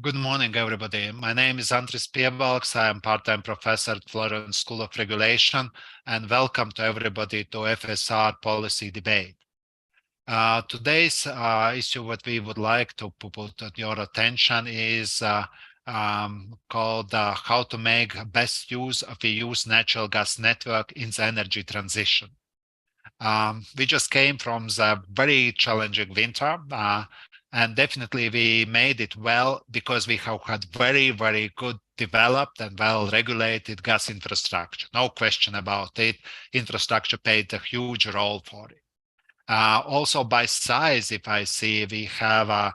Good morning, everybody. My name is Andris Piebalgs. I am part-time professor at Florence School of Regulation, and welcome to everybody to FSR Policy Debate. Today's issue, what we would like to put at your attention is called how to make best use of the used natural gas network in the energy transition. We just came from the very challenging winter, and definitely we made it well because we have had very, very good developed and well-regulated gas infrastructure. No question about it. Infrastructure played a huge role for it. Also by size, if I see, we have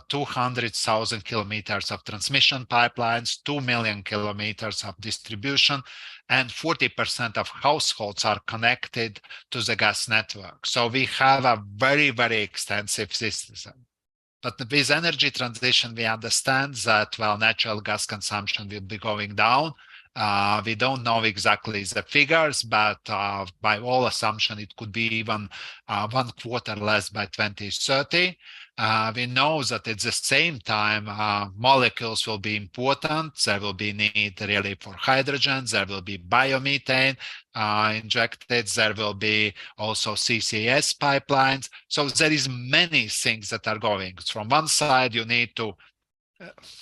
200,000 kilometers of transmission pipelines, 2 million kilometers of distribution, and 40% of households are connected to the gas network. So we have a very, very extensive system. But with energy transition, we understand that, well, natural gas consumption will be going down. We don't know exactly the figures, but by all assumption, it could be even 1/4 less by 2030. We know that at the same time, molecules will be important. There will be need really for hydrogen. There will be biomethane injected. There will be also CCS pipelines. So there is many things that are going. From one side, you need to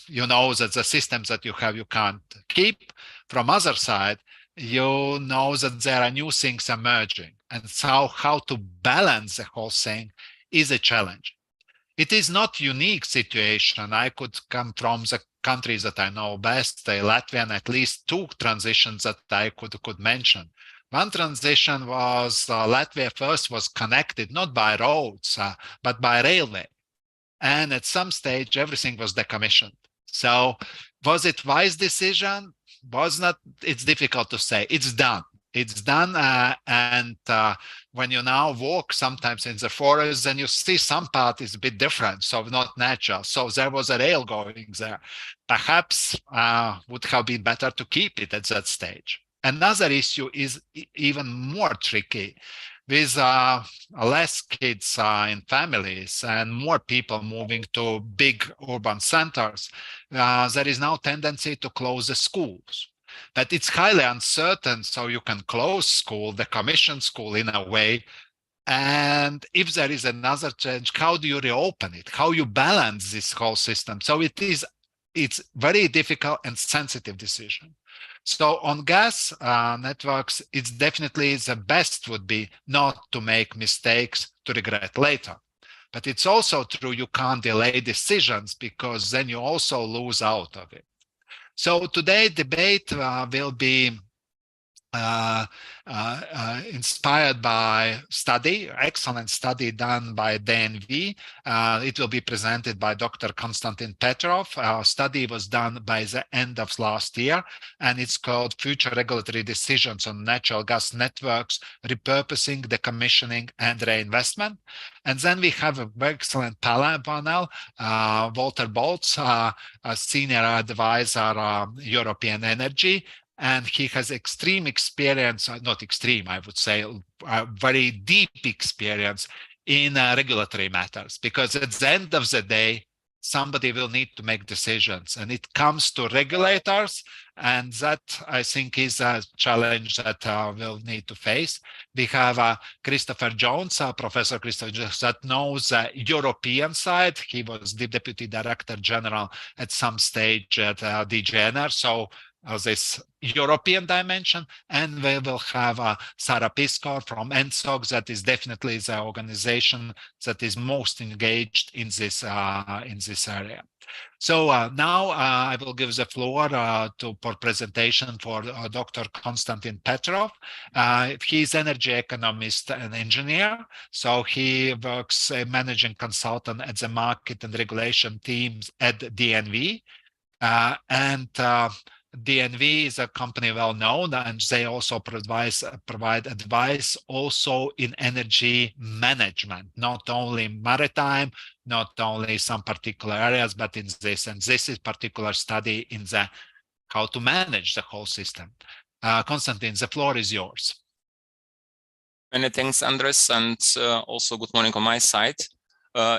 you know that the systems that you have, you can't keep. From other side, you know that there are new things emerging. And so how to balance the whole thing is a challenge. It is not unique situation. I could come from the countries that I know best, Latvia, and at least two transitions that I could mention. One transition was Latvia first was connected not by roads, but by railway. And at some stage, everything was decommissioned. So was it wise decision? Was not, it's difficult to say. It's done. It's done. And when you now walk sometimes in the forest, then you see some part is a bit different, so not natural. So there was a rail going there. Perhaps would have been better to keep it at that stage. Another issue is even more tricky. With less kids in families and more people moving to big urban centers, there is now tendency to close the schools. But it's highly uncertain, so you can close school, decommission school in a way. And if there is another change, how do you reopen it? How you balance this whole system? So it's very difficult and sensitive decision. So on gas networks, it's definitely the best would be not to make mistakes to regret later. But it's also true you can't delay decisions because then you also lose out of it. So today debate will be inspired by excellent study done by DNV. It will be presented by Dr. Konstantin Petrov. Our study was done by the end of last year, and it's called Future Regulatory Decisions on Natural Gas Networks, Repurposing, Decommissioning, and Reinvestment. And then we have an excellent panel, Walter Boltz, a senior advisor, European Energy, and he has extreme experience, not extreme, I would say, very deep experience in regulatory matters, because at the end of the day, somebody will need to make decisions, and it comes to regulators, and that I think is a challenge that we'll need to face. We have Christopher Jones, Professor Christopher Jones, that knows the European side. He was the Deputy Director General at some stage at DG Ener, so this European dimension, and we will have Sarah Piskor from ENTSOG, that is definitely the organization that is most engaged in this area. So now I will give the floor for presentation for Dr. Konstantin Petrov. He's energy economist and engineer, so he works managing consultant at the market and regulation teams at DNV, and DNV is a company well known, and they also provide advice also in energy management, not only maritime, not only some particular areas, but in this. And this is particular study in the how to manage the whole system. Konstantin, the floor is yours. Many thanks, Andres, and also good morning on my side.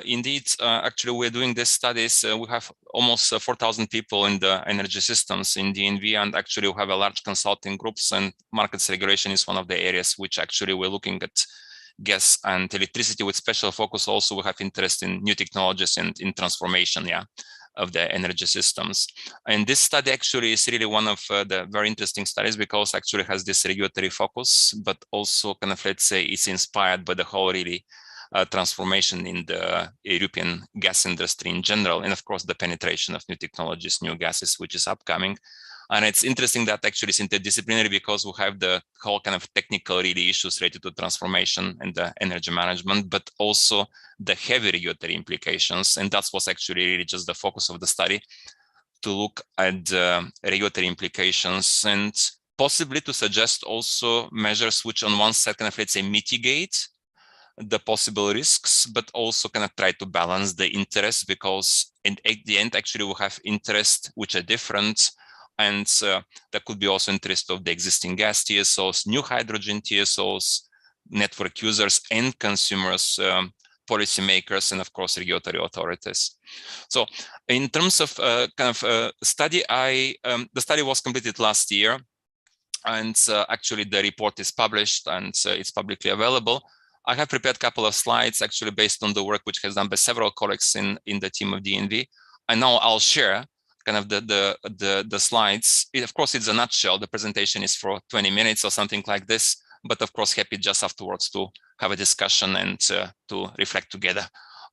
Indeed, actually, we're doing these studies. We have almost 4,000 people in the energy systems in DNV, and actually we have a large consulting groups, and markets regulation is one of the areas which actually we're looking at gas and electricity with special focus. Also, we have interest in new technologies and in transformation, of the energy systems. And this study actually is really one of the very interesting studies because actually has this regulatory focus, but also kind of, let's say, it's inspired by the whole really transformation in the European gas industry in general, and of course the penetration of new technologies, new gases, which is upcoming. And it's interesting that actually it's interdisciplinary because we have the whole kind of technical really issues related to transformation and the energy management, but also the heavy regulatory implications. And that's what's actually really just the focus of the study, to look at regulatory implications and possibly to suggest also measures which on one side kind of, let's say, mitigate the possible risks, but also kind of try to balance the interests, because at the end actually we have interests which are different. And there could be also interest of the existing gas TSOs, new hydrogen TSOs, network users and consumers, policymakers, and of course regulatory authorities. So in terms of study, the study was completed last year, and actually the report is published and it's publicly available. I have prepared a couple of slides actually based on the work which has done by several colleagues in the team of DNV. And now I'll share kind of the slides. Of course, it's a nutshell. The presentation is for 20 minutes or something like this, but of course, happy just afterwards to have a discussion and to reflect together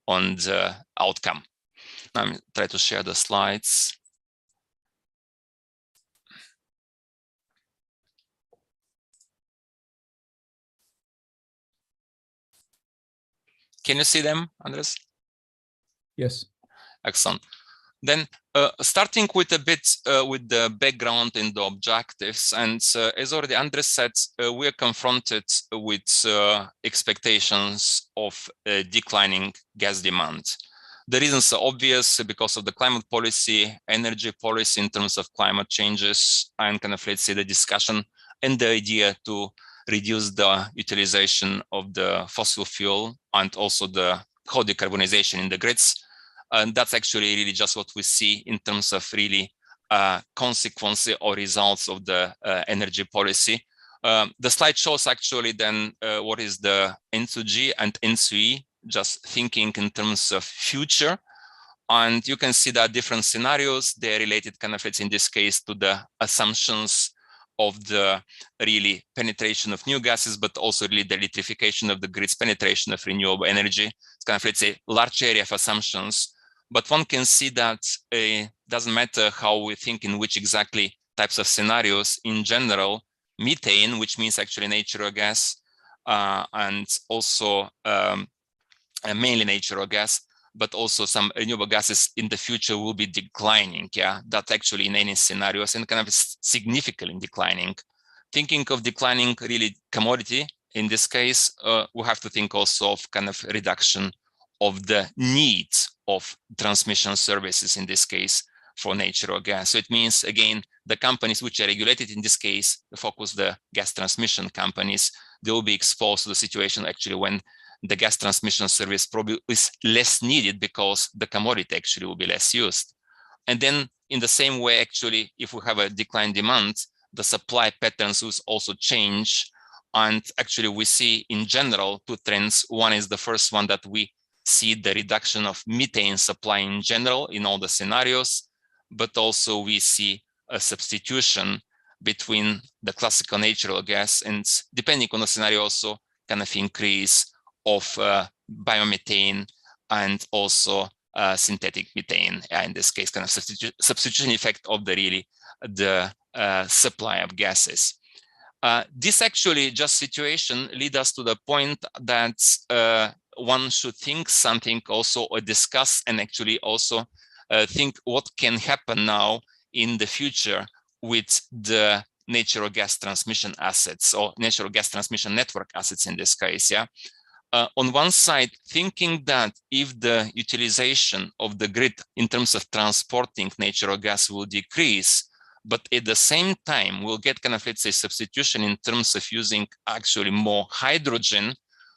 on the outcome. I'm trying to share the slides. Can you see them, Andres? Yes. Excellent. Then starting with a bit with the background and the objectives, and as already Andres said, we are confronted with expectations of declining gas demand. The reasons are obvious because of the climate policy, energy policy in terms of climate changes, and kind of, let's say, the discussion and the idea to reduce the utilization of the fossil fuel and also the whole decarbonization in the grids. And that's actually really just what we see in terms of really consequences or results of the energy policy. The slide shows actually then what is the N2G and N2E, just thinking in terms of future. And you can see that different scenarios, they're related kind of, it's in this case to the assumptions of the really penetration of new gases, but also really the electrification of the grids, penetration of renewable energy. It's kind of, let's say, large area of assumptions, but one can see that it doesn't matter how we think in which exactly types of scenarios. In general, methane, which means actually natural gas, and also mainly natural gas, but also some renewable gases in the future will be declining. That actually in any scenarios and kind of significantly declining. Thinking of declining really commodity, in this case, we have to think also of kind of reduction of the needs of transmission services, in this case, for natural gas. So it means, again, the companies which are regulated in this case, the gas transmission companies, they will be exposed to the situation actually when the gas transmission service probably is less needed because the commodity actually will be less used. And then in the same way, actually, if we have a decline demand, the supply patterns will also change. And actually we see in general two trends. One is the first one that we see the reduction of methane supply in general in all the scenarios, but also we see a substitution between the classical natural gas and, depending on the scenario, also kind of increase of biomethane and also synthetic methane, in this case, kind of substitution effect of the really the supply of gases. This actually just situation lead us to the point that one should think something also or discuss and actually also think what can happen now in the future with the natural gas transmission assets or natural gas transmission network assets in this case. On one side, thinking that if the utilization of the grid in terms of transporting natural gas will decrease, but at the same time, we'll get kind of, let's say, substitution in terms of using actually more hydrogen,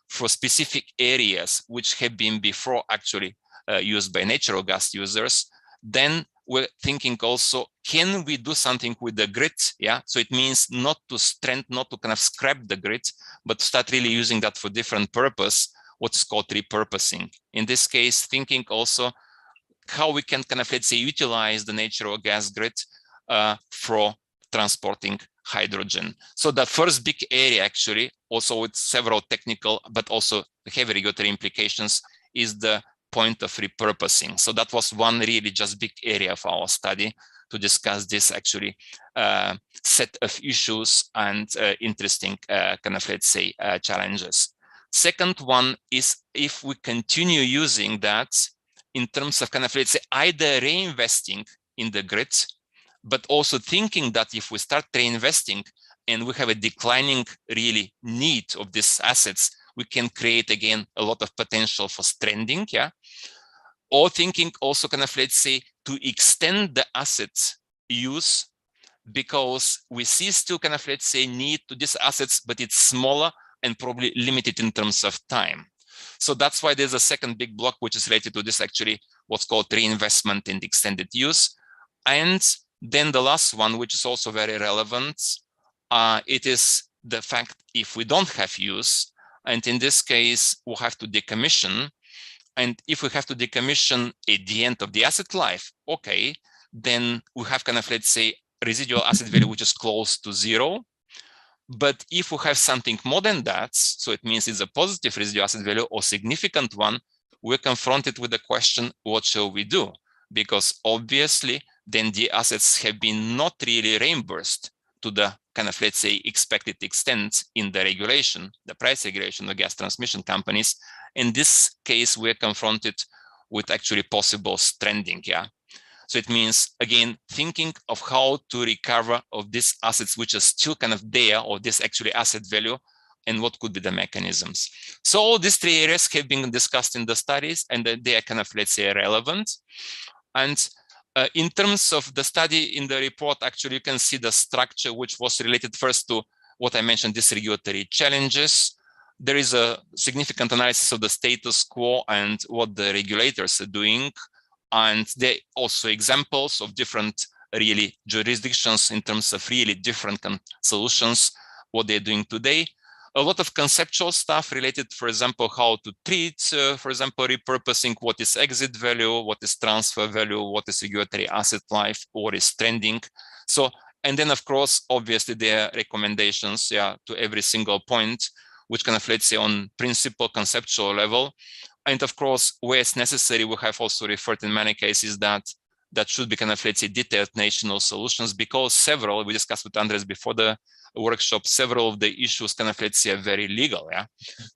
for specific areas which have been before actually used by natural gas users. Then we're thinking also, can we do something with the grid? Yeah, so it means not to kind of scrap the grid, but start really using that for different purpose, what is called repurposing. In this case, thinking also how we can kind of, let's say, utilize the natural gas grid for transporting hydrogen. So the first big area actually, also with several technical, but also heavy regulatory implications, is the point of repurposing. So that was one really just big area of our study to discuss this actually set of issues and interesting kind of, let's say, challenges. Second one is if we continue using that in terms of kind of, let's say, either reinvesting in the grid, but also thinking that if we start reinvesting and we have a declining really need of these assets, we can create again a lot of potential for stranding, yeah. Or thinking also kind of, let's say, to extend the assets use, because we see still kind of, let's say, need to these assets, but it's smaller and probably limited in terms of time. So that's why there's a second big block which is related to this actually, what's called reinvestment in extended use. And then the last one, which is also very relevant, it is the fact if we don't have use, and in this case, we'll have to decommission. And if we have to decommission at the end of the asset life, okay, then we have kind of, let's say, residual asset value, which is close to zero. But if we have something more than that, so it means it's a positive residual asset value or significant one, we're confronted with the question, what shall we do? Because obviously, then the assets have been not really reimbursed to the kind of, let's say, expected extent in the regulation, the price regulation of gas transmission companies. In this case, we're confronted with actually possible stranding, yeah. So it means, again, thinking of how to recover of these assets which are still kind of there, or this actually asset value, and what could be the mechanisms. So all these three areas have been discussed in the studies, and they are kind of, let's say, relevant. And in terms of the study in the report, actually, you can see the structure, which was related first to what I mentioned, these regulatory challenges. There is a significant analysis of the status quo and what the regulators are doing. And there are also examples of different really jurisdictions in terms of really different solutions, what they're doing today. A lot of conceptual stuff related, for example, how to treat, for example, repurposing, what is exit value, what is transfer value, what is regulatory asset life, what is trending. So, and then of course, obviously there are recommendations, yeah, to every single point, which kind of, let's say, on principle conceptual level. And of course, where it's necessary, we have also referred in many cases that should be kind of, let's say, detailed national solutions, because several, we discussed with Andres before the workshop, several of the issues kind of, let's say, are very legal, yeah.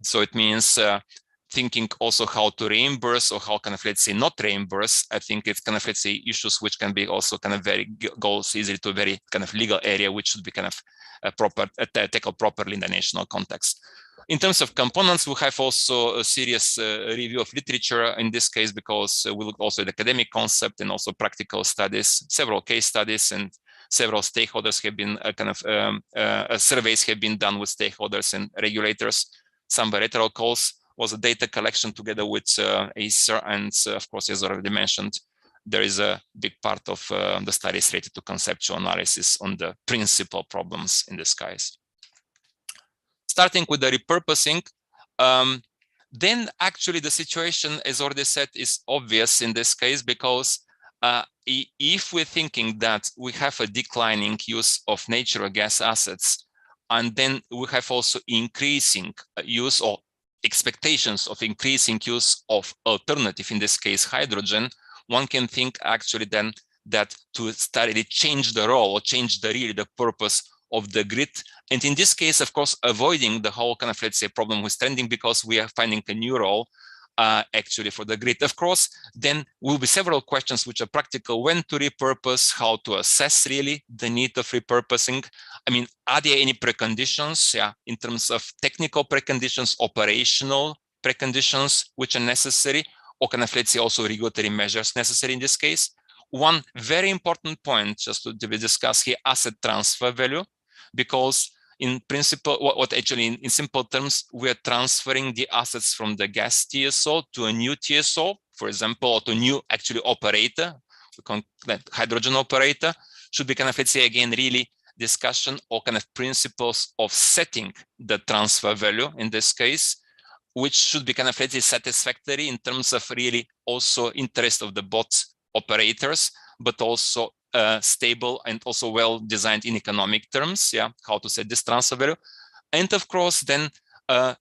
So it means thinking also how to reimburse, or how kind of, let's say, not reimburse. I think it's kind of, let's say, issues which can be also kind of very goes easily to a very kind of legal area, which should be kind of tackled properly in the national context. In terms of components, we have also a serious review of literature in this case, because we look also at academic concept and also practical studies, several case studies, and several stakeholders have been surveys have been done with stakeholders and regulators. Some bilateral calls was a data collection together with ACER, and of course, as already mentioned, there is a big part of the studies related to conceptual analysis on the principal problems in this case. Starting with the repurposing, then actually the situation, as already said, is obvious in this case, because if we're thinking that we have a declining use of natural gas assets, and then we have also increasing use or expectations of increasing use of alternative, in this case, hydrogen, one can think actually then that to start to change the role or change the purpose of the grid. And in this case, of course, avoiding the whole kind of, let's say, problem with stranding, because we are finding a new role actually for the grid. Of course, then will be several questions which are practical: when to repurpose, how to assess really the need of repurposing. I mean, are there any preconditions, yeah, in terms of technical preconditions, operational preconditions which are necessary, or kind of, let's say, also regulatory measures necessary in this case? One very important point just to be discussed here, asset transfer value, because in principle, what actually in simple terms, we are transferring the assets from the gas TSO to a new TSO, for example, or to a new actually operator, hydrogen operator. Should be kind of, let's say again, really discussion or kind of principles of setting the transfer value in this case, which should be kind of, let's say, satisfactory in terms of really also interest of the both operators, but also stable and also well designed in economic terms. Yeah, how to set this transfer value, and of course then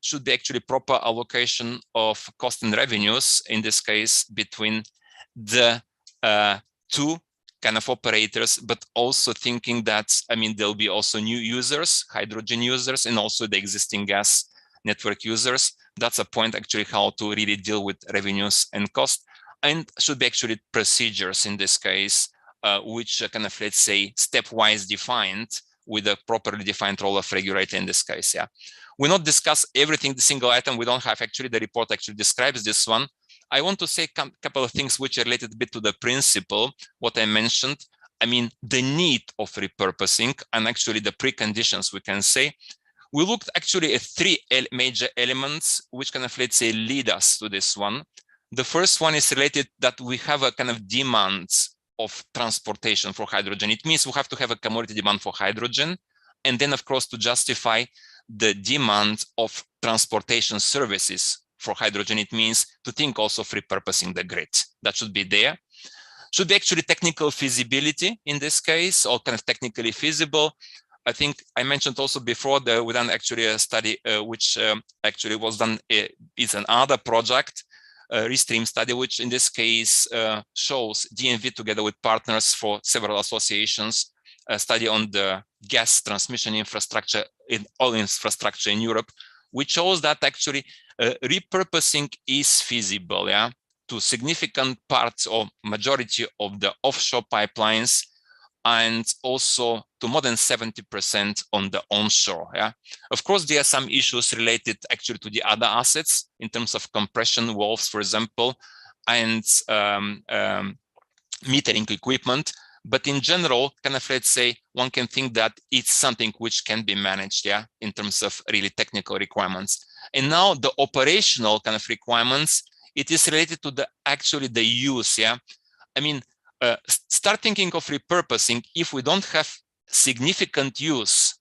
should be actually proper allocation of cost and revenues in this case between the two kind of operators, but also thinking that, I mean, there'll be also new users, hydrogen users, and also the existing gas network users. That's a point actually how to really deal with revenues and cost, and should be actually procedures in this case, which kind of, let's say, stepwise defined with a properly defined role of regulator in this case. Yeah, we'll not discuss everything, the single item. We don't have actually, the report actually describes this one. I want to say a couple of things which are related a bit to the principle, what I mentioned. I mean, the need of repurposing and actually the preconditions, we can say. We looked actually at three major elements which kind of, let's say, lead us to this one. The first one is related that we have a kind of demand of transportation for hydrogen. It means we have to have a commodity demand for hydrogen. And then, of course, to justify the demand of transportation services for hydrogen, it means to think also of repurposing the grid. That should be there. Should be actually technical feasibility in this case, or kind of technically feasible. I think I mentioned also before that we done actually a study which actually was done, is another project, Restream study, which in this case shows DNV together with partners for several associations, a study on the gas transmission infrastructure in all infrastructure in Europe, which shows that actually repurposing is feasible, yeah, to significant parts or majority of the offshore pipelines, and also to more than 70% on the onshore. Yeah, of course, there are some issues related actually to the other assets in terms of compression valves, for example, and metering equipment. But in general, kind of, let's say, one can think that it's something which can be managed, yeah, in terms of really technical requirements. And now the operational kind of requirements, it is related to the actually the use, yeah. I mean, start thinking of repurposing if we don't have significant use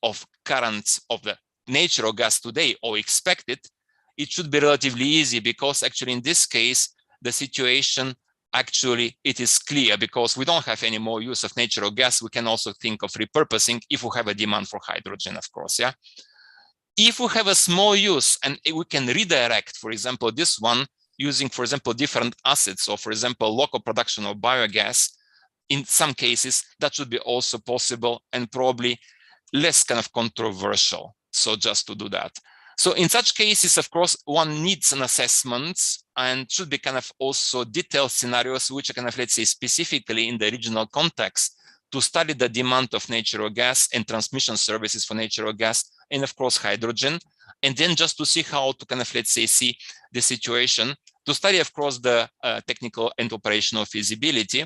of currents of the natural gas today or expect it, it should be relatively easy, because actually in this case, the situation actually it is clear, because we don't have any more use of natural gas. We can also think of repurposing if we have a demand for hydrogen, of course, yeah. If we have a small use and we can redirect, for example, this one using, for example, different assets, or for example, local production of biogas, in some cases that should be also possible and probably less kind of controversial. So just to do that. So in such cases, of course, one needs an assessment and should be kind of also detailed scenarios, which are kind of, let's say, specifically in the regional context to study the demand of natural gas and transmission services for natural gas, and of course, hydrogen. And then just to see how to kind of, let's say, see the situation, to study, of course, the technical and operational feasibility.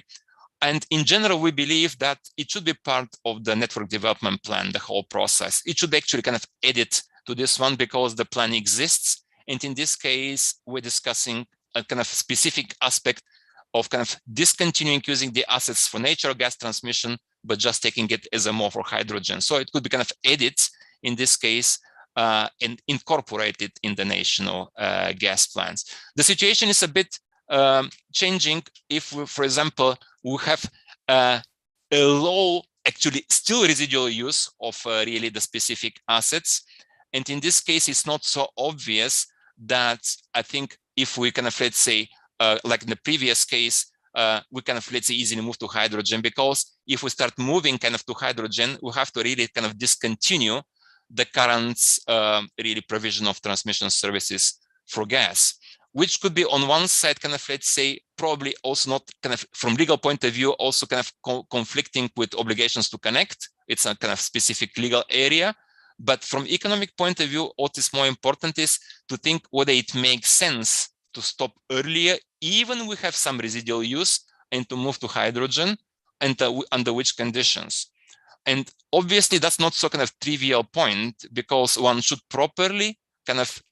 And in general, we believe that it should be part of the network development plan, the whole process. It should be actually kind of added to this one because the plan exists. And in this case, we're discussing a kind of specific aspect of kind of discontinuing using the assets for natural gas transmission, but just taking it as a more for hydrogen. So it could be kind of added in this case and incorporated in the national gas plans. The situation is a bit changing if, we, for example, we have a low, actually still residual use of really the specific assets. And in this case, it's not so obvious that I think if we kind of, let's say, like in the previous case, we kind of, let's say, easily move to hydrogen, because if we start moving kind of to hydrogen, we have to really kind of discontinue the current really provision of transmission services for gas, which could be on one side kind of, let's say, probably also not kind of from legal point of view, also kind of conflicting with obligations to connect. It's a kind of specific legal area. But from economic point of view, what is more important is to think whether it makes sense to stop earlier, even we have some residual use, and to move to hydrogen, and under which conditions. And obviously that's not so kind of trivial point, because one should properly kind of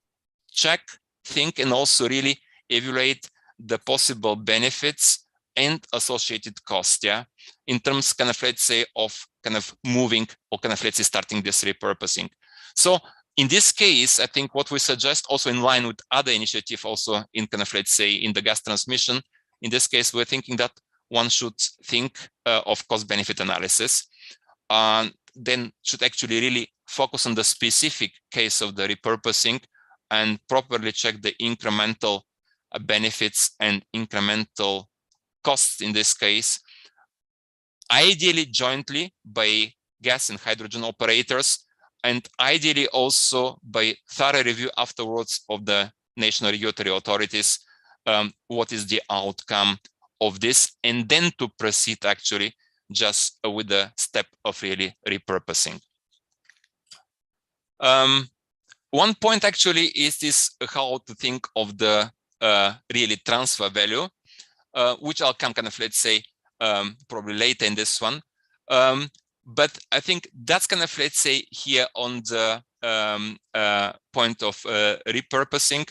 check, think, and also really evaluate the possible benefits and associated costs, yeah, in terms kind of, let's say, of kind of moving or kind of, let's say, starting this repurposing. So in this case, I think what we suggest, also in line with other initiative also in kind of, let's say, in the gas transmission, in this case, we're thinking that one should think of cost benefit analysis, then should actually really focus on the specific case of the repurposing and properly check the incremental benefits and incremental costs in this case, ideally jointly by gas and hydrogen operators, and ideally also by thorough review afterwards of the national regulatory authorities, what is the outcome of this, and then to proceed actually just with the step of really repurposing. One point actually is this how to think of the really transfer value, which I'll come kind of, let's say, probably later in this one. But I think that's kind of, let's say, here on the point of repurposing.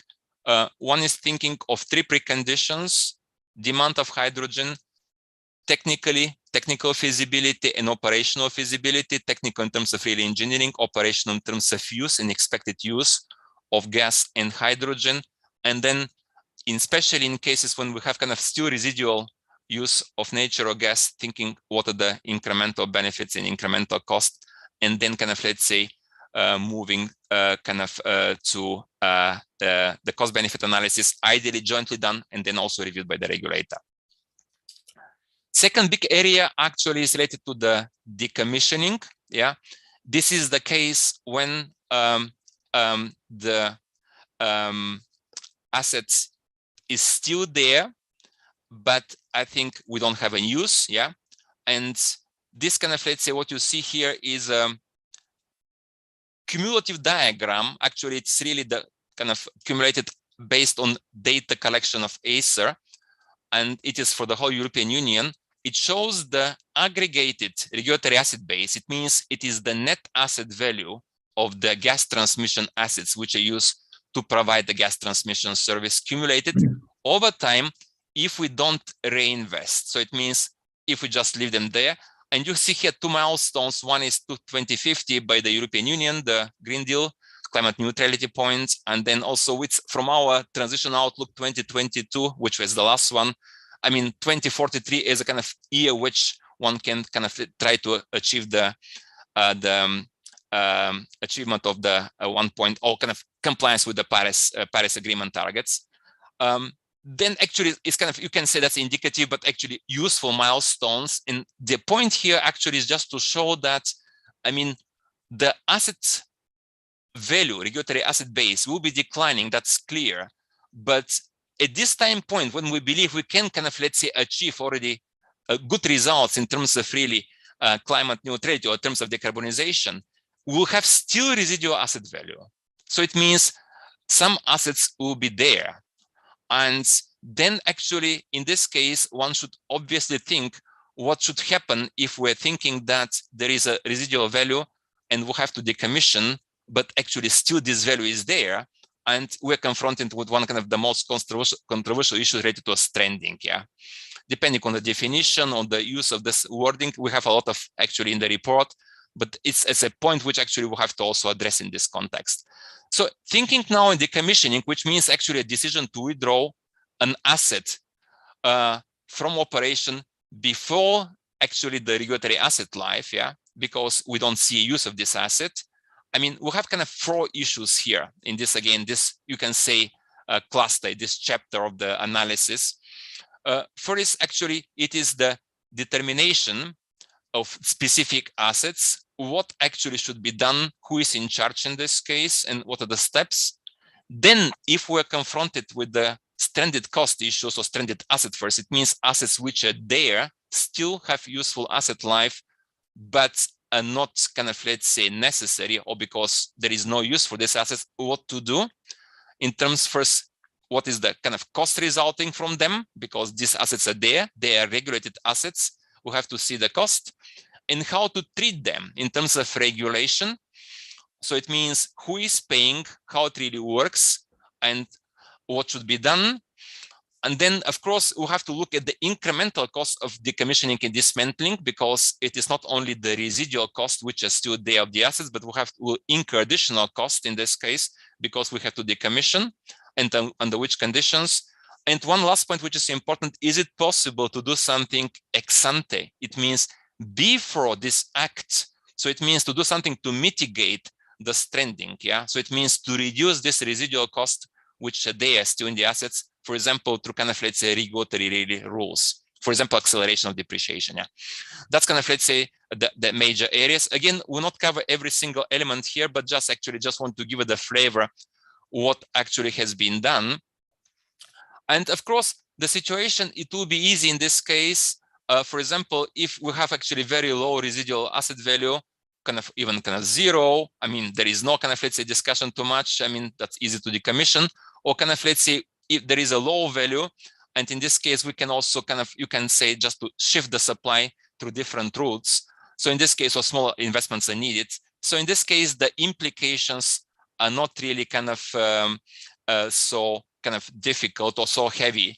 One is thinking of three preconditions: demand of hydrogen, technical feasibility, and operational feasibility. Technical in terms of really engineering, operational in terms of use and expected use of gas and hydrogen. And then especially in cases when we have kind of still residual use of natural gas, thinking what are the incremental benefits and incremental cost, and then kind of, let's say, moving kind of to the cost benefit analysis, ideally jointly done and then also reviewed by the regulator. Second big area actually is related to the decommissioning. Yeah, this is the case when the assets is still there, but I think we don't have any use. Yeah, and this kind of, let's say, what you see here is a cumulative diagram. Actually, it's really the kind of accumulated based on data collection of Acer, and it is for the whole European Union. It shows the aggregated regulatory asset base. It means it is the net asset value of the gas transmission assets which are used to provide the gas transmission service, cumulated over time if we don't reinvest. So it means if we just leave them there. And you see here two milestones. One is to 2050 by the European Union, the Green Deal, climate neutrality points, and then also with, from our transition outlook 2022, which was the last one. I mean, 2043 is a kind of year which one can kind of try to achieve the achievement of the 1.0 kind of compliance with the Paris Agreement targets. Then actually it's kind of, you can say that's indicative, but actually useful milestones. And the point here actually is just to show that, I mean, the asset value, regulatory asset base will be declining, that's clear. But at this time point, when we believe we can kind of, let's say, achieve already good results in terms of really climate neutrality or in terms of decarbonization, we'll have still residual asset value. So it means some assets will be there. And then actually, in this case, one should obviously think what should happen if we're thinking that there is a residual value and we'll have to decommission, but actually still this value is there. And we're confronted with one kind of the most controversial issue related to stranding. Yeah, depending on the definition, on the use of this wording, we have a lot of actually in the report, but it's a point which actually we'll have to also address in this context. So thinking now in decommissioning, which means actually a decision to withdraw an asset from operation before actually the regulatory asset life, yeah, because we don't see use of this asset. I mean, we have kind of four issues here in this, again, this, you can say, cluster, this chapter of the analysis. First, actually, it is the determination of specific assets, what actually should be done, who is in charge in this case, and what are the steps. Then, if we're confronted with the stranded cost issues or stranded asset first, it means assets which are there, still have useful asset life, but are not kind of, let's say, necessary, or because there is no use for these assets, what to do in terms first, what is the kind of cost resulting from them, because these assets are there, they are regulated assets, we have to see the cost. and how to treat them in terms of regulation. So it means who is paying, how it really works, and what should be done. And then, of course, we have to look at the incremental cost of decommissioning and dismantling, because it is not only the residual cost, which is still there of the assets, but we have to incur additional cost in this case, because we have to decommission, and under which conditions. And one last point, which is important, is it possible to do something ex ante? It means before this act. So it means to do something to mitigate the stranding, yeah? So it means to reduce this residual cost, which they are still in the assets, for example, through kind of, let's say, regulatory rules, for example, acceleration of depreciation, yeah? That's kind of, let's say, the major areas. Again, we'll not cover every single element here, but just want to give it the flavor what actually has been done. And of course, the situation, it will be easy in this case. For example, if we have actually very low residual asset value, even zero, I mean, there is no kind of, let's say, discussion too much. I mean, that's easy to decommission. Or kind of, let's say, if there is a low value, and in this case, we can also you can say just to shift the supply through different routes. So in this case, smaller investments are needed. So in this case, the implications are not really so difficult or so heavy.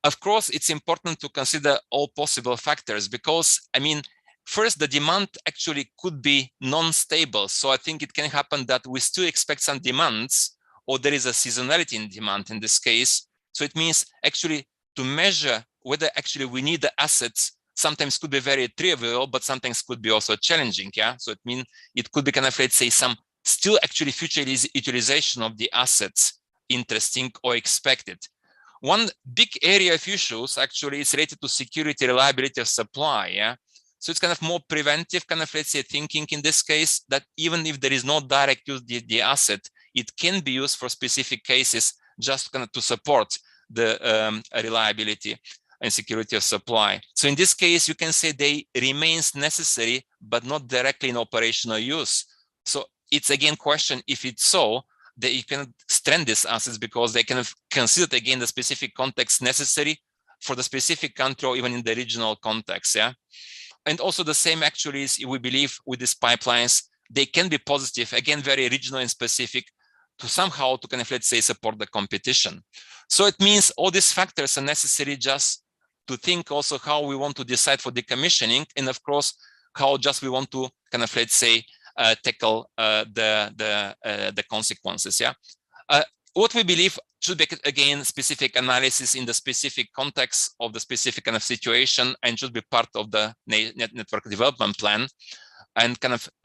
Of course, it's important to consider all possible factors, because, I mean, first, the demand actually could be non-stable. So I think it can happen that we still expect some demands, or there is a seasonality in demand in this case. So it means actually to measure whether actually we need the assets sometimes could be very trivial, but sometimes could be also challenging, yeah? So it means it could be let's say, some still actually future utilization of the assets interesting or expected. One big area of issues actually is related to security, reliability of supply, yeah? So it's more preventive let's say, thinking in this case, that even if there is no direct use of the asset, it can be used for specific cases just to support the reliability and security of supply. So in this case, you can say they remains necessary, but not directly in operational use. So it's again question if it's so, that you can strand these assets because they can consider again the specific context necessary for the specific country or even in the regional context, yeah? And also the same actually is, we believe, with these pipelines, they can be positive, again, very regional and specific, to somehow to let's say, support the competition. So it means all these factors are necessary just to think also how we want to decide for decommissioning, and of course, how just we want to let's say, tackle the consequences, yeah? What we believe should be, again, specific analysis in the specific context of the specific situation, and should be part of the network development plan. And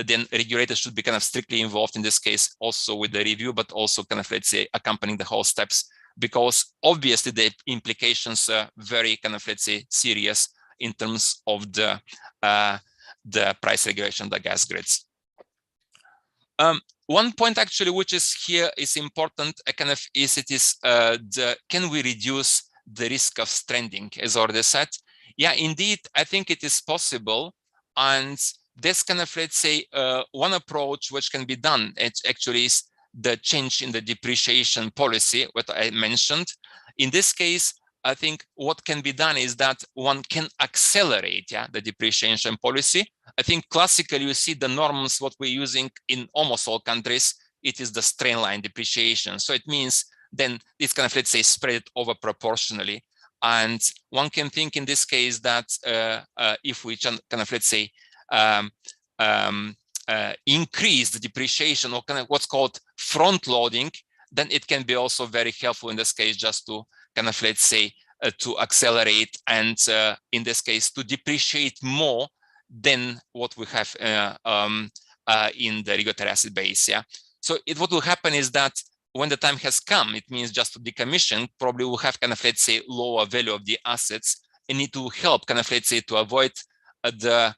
then regulators should be strictly involved in this case, also with the review, but also let's say, accompanying the whole steps, because obviously the implications are very let's say, serious in terms of the price regulation of the gas grids. One point actually, which is here is important, is it is can we reduce the risk of stranding, as already said? Yeah, indeed, I think it is possible, and this let's say, one approach which can be done, it actually is the change in the depreciation policy, what I mentioned. In this case, I think what can be done is that one can accelerate, yeah, the depreciation policy. I think classically you see the norms, what we're using in almost all countries, it is the straight line depreciation. So it means then it's let's say, spread over proportionally. And one can think in this case that if we let's say, increase the depreciation, or what's called front loading, then it can be also very helpful in this case, just to let's say, to accelerate, and in this case, to depreciate more than what we have in the regulatory asset base, yeah? So what will happen is that when the time has come, it means just to decommission, probably we'll have let's say, lower value of the assets, and it will help let's say, to avoid the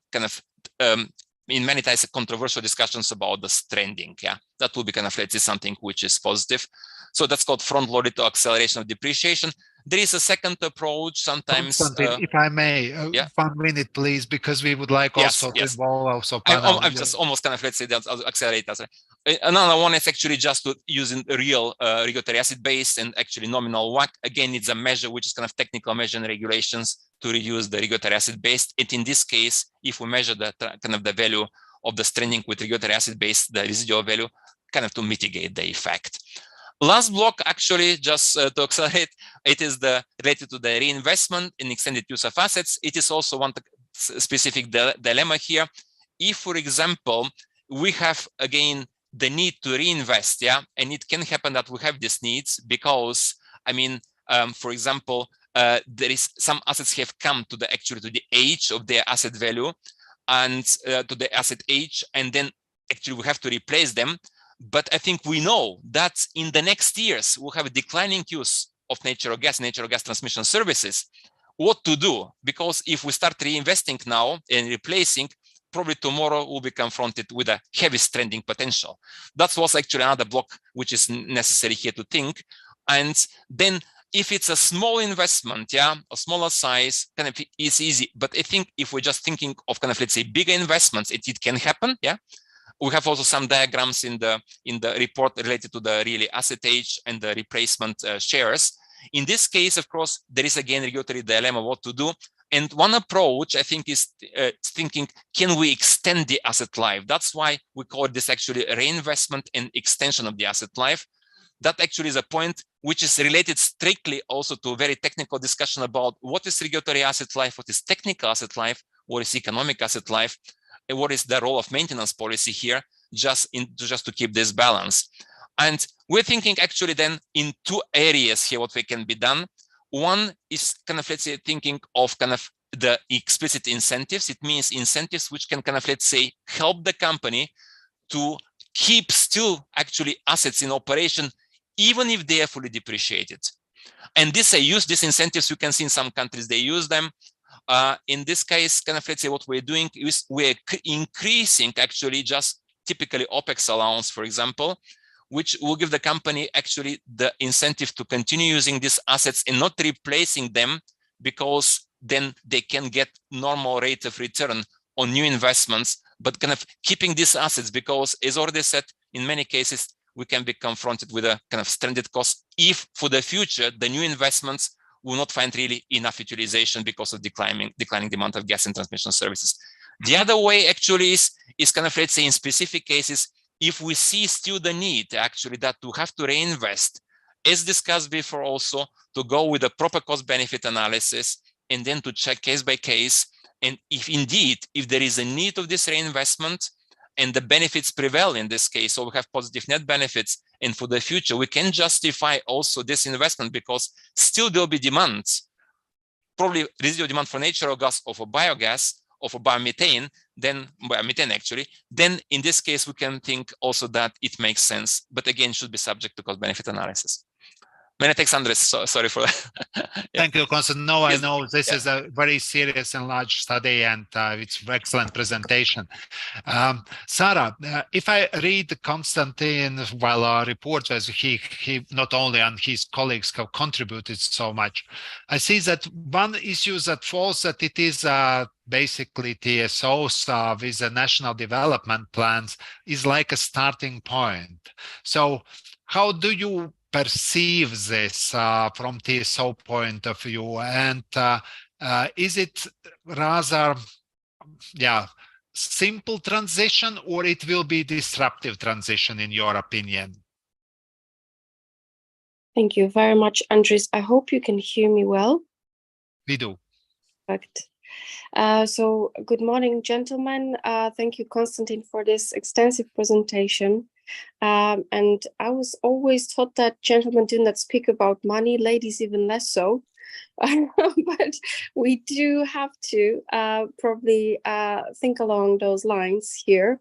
in many times controversial discussions about the stranding, yeah? That will be let's say, something which is positive. So that's called front-loaded or acceleration of depreciation. There is a second approach sometimes. If I may, yeah. 1 minute, please, because we would like also to involve also panel. I'm just almost let's say, that accelerate that. Another one is actually just to using real regulatory asset base and actually nominal WACC. Again, it's a measure which is technical measure and regulations to reduce the regulatory asset base. And in this case, if we measure the kind of the value of the stranding with regulatory asset base, the residual value, kind of to mitigate the effect. Last block, actually, just to accelerate, it is related to the reinvestment in extended use of assets. It is also one specific dilemma here. If, for example, we have, again, the need to reinvest, yeah, and it can happen that we have these needs because, I mean, for example, there is some assets have come to the actually to the age of their asset value and to the asset age, and then actually we have to replace them. But I think we know that in the next years, we'll have a declining use of natural gas transmission services. What to do? Because if we start reinvesting now and replacing, probably tomorrow we'll be confronted with a heavy stranding potential. That was actually another block which is necessary here to think. And then if it's a small investment, yeah, a smaller size, kind of is easy. But I think if we're just thinking of kind of, let's say, bigger investments, it can happen, yeah. We have also some diagrams in the report related to the really asset age and the replacement shares. In this case, of course, there is again regulatory dilemma what to do. And one approach, I think, is thinking, can we extend the asset life? That's why we call this actually reinvestment and extension of the asset life. That actually is a point which is related strictly also to a very technical discussion about what is regulatory asset life, what is technical asset life, what is economic asset life, and what is the role of maintenance policy here, just to keep this balance. And we're thinking actually then in two areas here what we can be done. One is kind of, let's say, thinking of kind of the explicit incentives. It means incentives which can kind of, let's say, help the company to keep still actually assets in operation, even if they are fully depreciated. And these incentives, you can see in some countries, they use them. In this case, kind of, let's say, what we're doing is we're increasing actually just typically OPEX allowance, for example, which will give the company actually the incentive to continue using these assets and not replacing them, because then they can get normal rate of return on new investments, but kind of keeping these assets, because as already said, in many cases, we can be confronted with a kind of stranded cost if for the future, the new investments will not find really enough utilization because of declining demand of gas and transmission services. The other way actually is kind of, let's say, in specific cases, if we see still the need actually that to have to reinvest, as discussed before also, to go with a proper cost benefit analysis and then to check case by case. And if indeed, if there is a need of this reinvestment and the benefits prevail in this case, so we have positive net benefits, and for the future, we can justify also this investment because still there'll be demand, probably residual demand for natural gas or for biogas or for biomethane, then biomethane actually, then in this case, we can think also that it makes sense, but again, should be subject to cost benefit analysis. Many thanks, Andres. Sorry for that. Yeah. Thank you, Konstantin. No, yes. I know this is a very serious and large study, and it's an excellent presentation. Sarah, if I read Konstantin's report, as he not only and his colleagues have contributed so much, I see that one issue that falls that it is basically TSOs with the national development plans is like a starting point. So how do you perceive this from TSO point of view, and is it rather simple transition, or it will be disruptive transition in your opinion? Thank you very much, Andres. I hope you can hear me well. We do. Perfect. So good morning, gentlemen. Thank you, Konstantin, for this extensive presentation. And I was always taught that gentlemen do not speak about money, ladies even less so. But we do have to probably think along those lines here.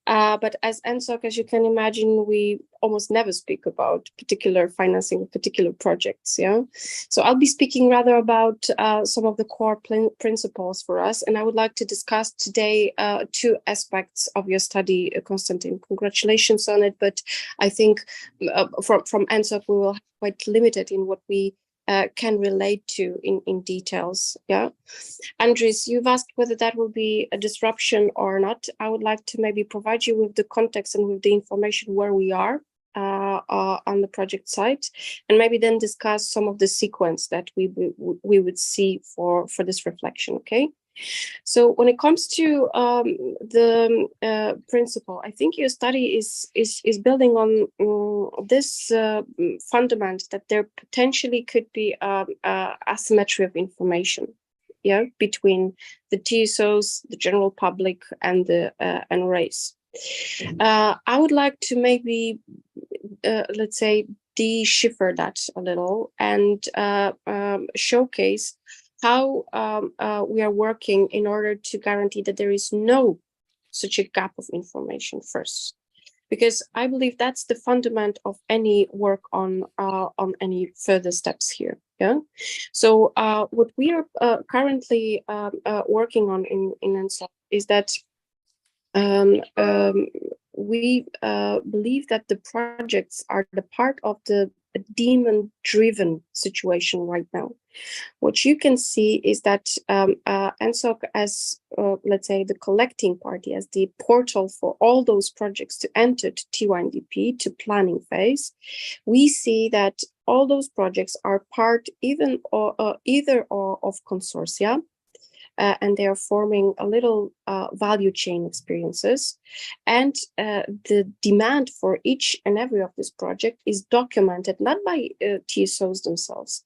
But as NSOC, as you can imagine, we almost never speak about particular financing of particular projects. Yeah, so I'll be speaking rather about some of the core principles for us, and I would like to discuss today two aspects of your study, Konstantin. Congratulations on it, but I think from NSOC we will have quite limited in what we can relate to in details. Yeah, Andres, you've asked whether that will be a disruption or not. I would like to maybe provide you with the context and with the information where we are on the project site, and maybe then discuss some of the sequence that we would see for this reflection. Okay. So when it comes to the principle, I think your study is building on this fundament that there potentially could be asymmetry of information, yeah, between the TSOs, the general public, and the NRAs. I would like to maybe let's say decipher that a little and showcase how we are working in order to guarantee that there is no such a gap of information first, because I believe that's the fundament of any work on any further steps here. Yeah. So what we are currently working on in NSOC is that we believe that the projects are the part of the demon-driven situation right now. What you can see is that NSOC as, let's say, the collecting party, as the portal for all those projects to enter to TYNDP, to planning phase, we see that all those projects are part either of consortia, and they are forming a little value chain experiences. And the demand for each and every of this project is documented not by TSOs themselves.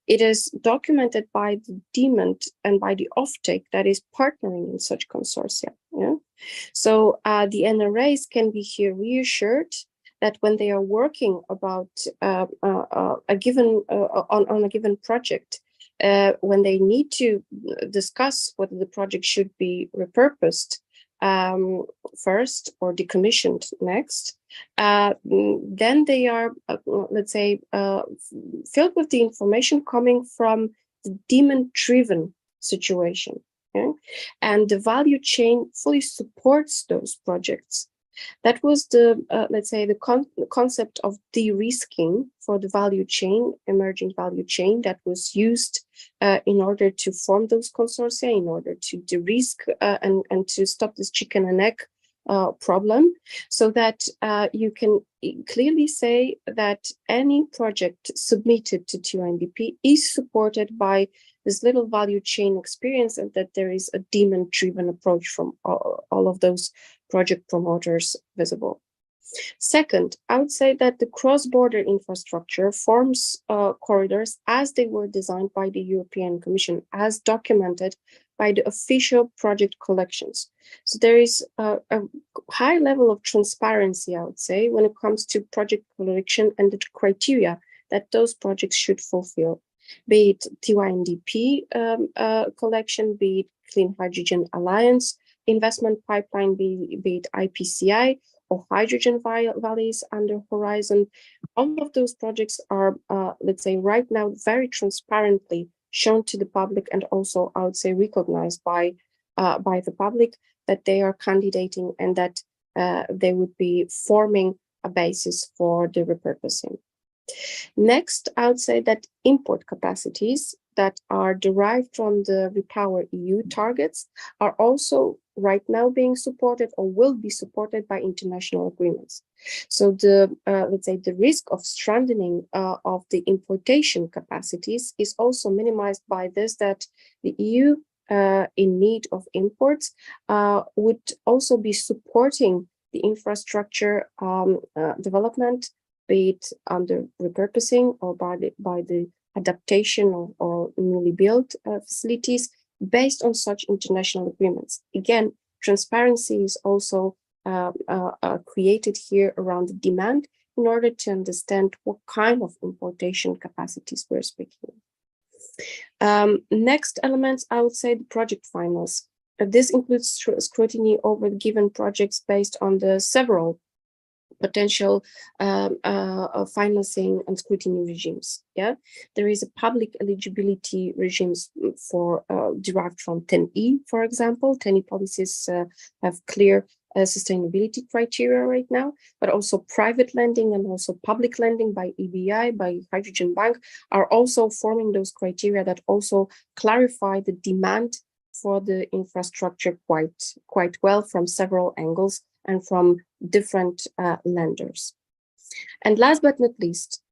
It is documented by the demand and by the offtake that is partnering in such consortia. Yeah? So the NRAs can be here reassured that when they are working about a given on a given project, when they need to discuss whether the project should be repurposed first or decommissioned next, then they are, let's say, filled with the information coming from the demand-driven situation. Okay? And the value chain fully supports those projects. That was the, let's say, the concept of de-risking for the value chain, emerging value chain, that was used in order to form those consortia, in order to de-risk and to stop this chicken and egg problem, so that you can clearly say that any project submitted to TYNDP is supported by this little value chain experience, and that there is a demand-driven approach from all of those project promoters visible. Second, I would say that the cross-border infrastructure forms corridors as they were designed by the European Commission, as documented by the official project collections. So there is a high level of transparency, I would say, when it comes to project collection and the criteria that those projects should fulfill, be it TYNDP collection, be it Clean Hydrogen Alliance investment pipeline, be it IPCI or hydrogen valleys under Horizon. All of those projects are, let's say, right now very transparently shown to the public, and also, I would say, recognized by the public that they are candidating and that they would be forming a basis for the repurposing. Next, I would say that import capacities that are derived from the Repower EU targets are also right now being supported or will be supported by international agreements. So the, let's say, the risk of strengthening of the importation capacities is also minimized by this, that the EU in need of imports would also be supporting the infrastructure development, be it under repurposing or by the adaptation or newly built facilities based on such international agreements. Again, transparency is also created here around the demand in order to understand what kind of importation capacities we're speaking. Next elements, I would say the project finals. This includes scrutiny over given projects based on the several potential financing and scrutiny regimes. Yeah, there is a public eligibility regimes for derived from 10E, for example. 10E policies have clear sustainability criteria right now, but also private lending and also public lending by EBI, by Hydrogen Bank, are also forming those criteria that also clarify the demand for the infrastructure quite well from several angles and from different lenders. And last but not least,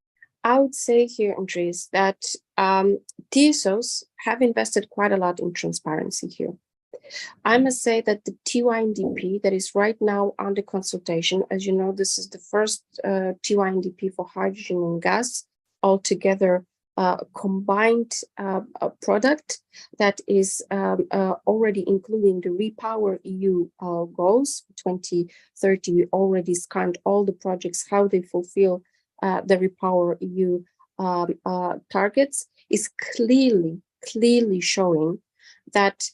I would say here, Andres, that TSOs have invested quite a lot in transparency here. I must say that the TYNDP that is right now under consultation, as you know, this is the first TYNDP for hydrogen and gas, altogether combined product that is already including the Repower EU goals 2030. We already scanned all the projects, how they fulfill the Repower EU targets, is clearly showing that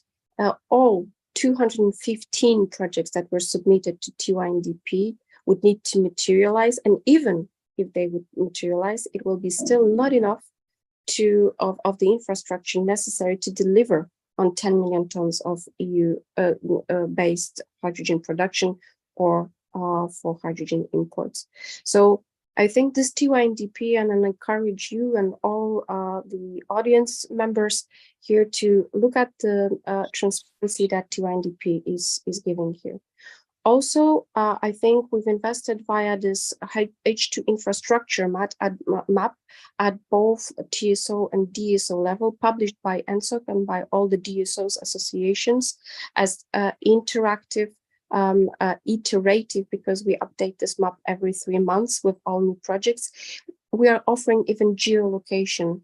all 215 projects that were submitted to TYNDP would need to materialize, and even if they would materialize, it will be still not enough of the infrastructure necessary to deliver on 10 million tons of EU based hydrogen production or for hydrogen imports. So I think this TYNDP, and I encourage you and all the audience members here to look at the transparency that TYNDP is giving here. Also, I think we've invested via this H2 infrastructure map at both TSO and DSO level, published by NSOC and by all the DSOs associations as interactive, iterative, because we update this map every 3 months with all new projects. We are offering even geolocation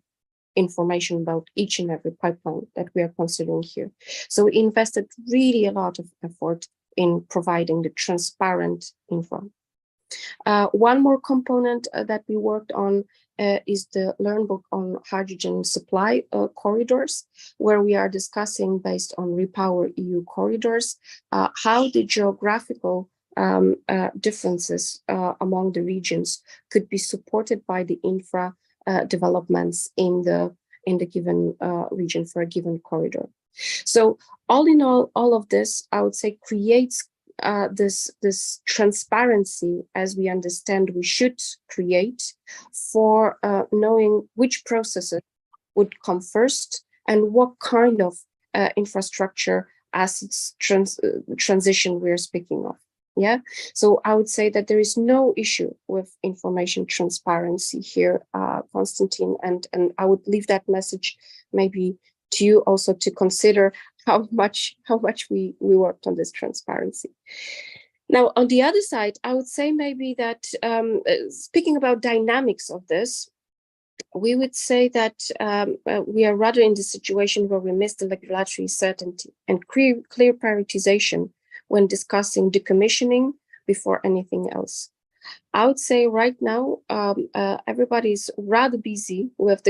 information about each and every pipeline that we are considering here. So we invested really a lot of effort in providing the transparent info. One more component that we worked on is the Learnbook on hydrogen supply corridors, where we are discussing, based on Repower EU corridors, how the geographical differences among the regions could be supported by the infra developments in the given region for a given corridor. So all in all of this, I would say, creates this transparency, as we understand we should create, for knowing which processes would come first and what kind of infrastructure assets transition we're speaking of. Yeah, so I would say that there is no issue with information transparency here, Konstantin, and I would leave that message maybe to you also to consider how much we worked on this transparency. Now, on the other side, I would say maybe that speaking about dynamics of this, we would say that we are rather in the situation where we miss the regulatory certainty and clear prioritization when discussing decommissioning before anything else. I would say right now, everybody's rather busy with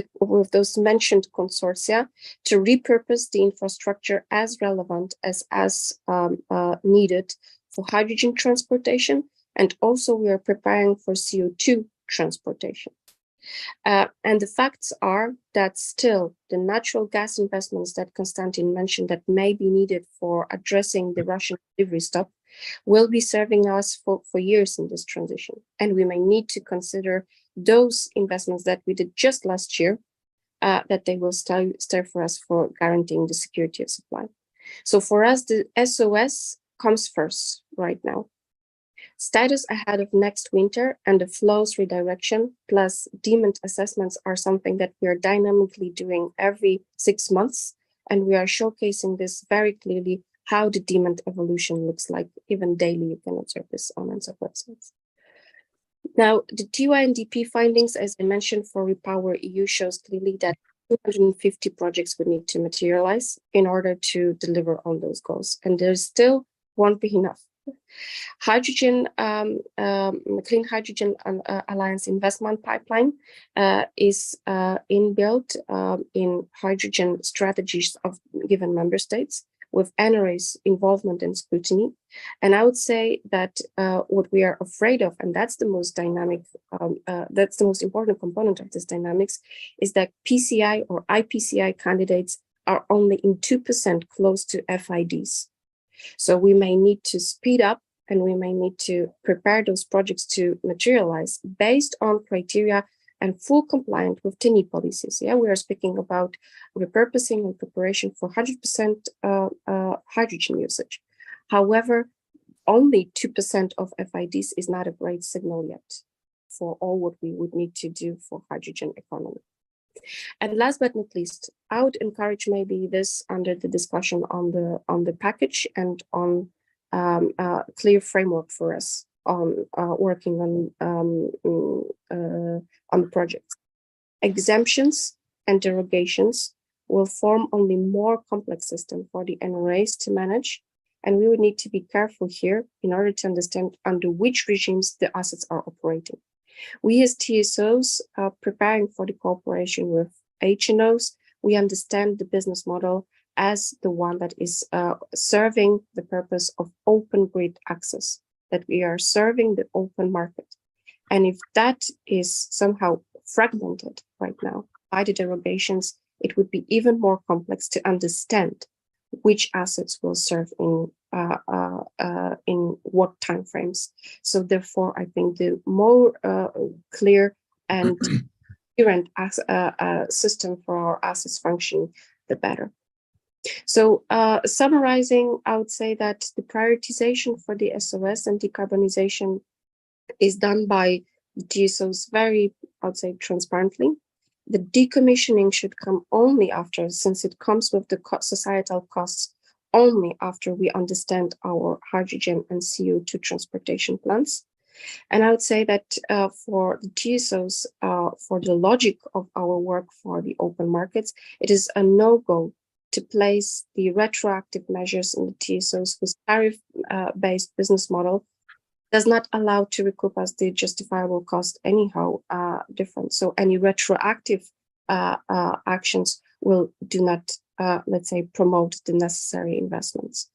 those mentioned consortia to repurpose the infrastructure as relevant as needed for hydrogen transportation, and also we are preparing for CO2 transportation. And the facts are that still the natural gas investments that Konstantin mentioned that may be needed for addressing the Russian delivery stop will be serving us for years in this transition. And we may need to consider those investments that we did just last year, that they will stay for us for guaranteeing the security of supply. So for us, the SOS comes first right now. Status ahead of next winter and the flows redirection plus demand assessments are something that we are dynamically doing every 6 months. And we are showcasing this very clearly, how the demand evolution looks like. Even daily, you can observe this on NSOC websites. Now, the TYNDP findings, as I mentioned, for Repower EU shows clearly that 250 projects would need to materialize in order to deliver on those goals. And there still won't be enough. Hydrogen, Clean Hydrogen Alliance investment pipeline is inbuilt in hydrogen strategies of given member states, with NRA's involvement and scrutiny. And I would say that what we are afraid of, and that's the most dynamic, that's the most important component of this dynamics, is that PCI or IPCI candidates are only in 2% close to FIDs. So we may need to speed up, and we may need to prepare those projects to materialize based on criteria and full compliant with TINI policies. Yeah, we are speaking about repurposing and preparation for 100% hydrogen usage. However, only 2% of FIDs is not a great signal yet. for all what we would need to do for hydrogen economy. And last but not least, I would encourage maybe this under the discussion on the package and on a clear framework for us on working on the project. Exemptions and derogations will form only more complex system for the NRAs to manage, and we would need to be careful here in order to understand under which regimes the assets are operating. We as TSOs are preparing for the cooperation with HNOs. We understand the business model as the one that is serving the purpose of open grid access, that we are serving the open market. And if that is somehow fragmented right now by the derogations, it would be even more complex to understand which assets will serve in what timeframes. So therefore, I think the more clear and coherent system for our assets function, the better. So summarizing, I would say that the prioritization for the SOS and decarbonization is done by TSOs very, I would say, transparently. The decommissioning should come only after, since it comes with the societal costs, only after we understand our hydrogen and CO2 transportation plans. And I would say that for the TSOs, for the logic of our work for the open markets, it is a no-go to place the retroactive measures in the TSOs whose tariff-based business model does not allow to recoup as the justifiable cost anyhow different. So any retroactive actions do not, let's say, promote the necessary investments.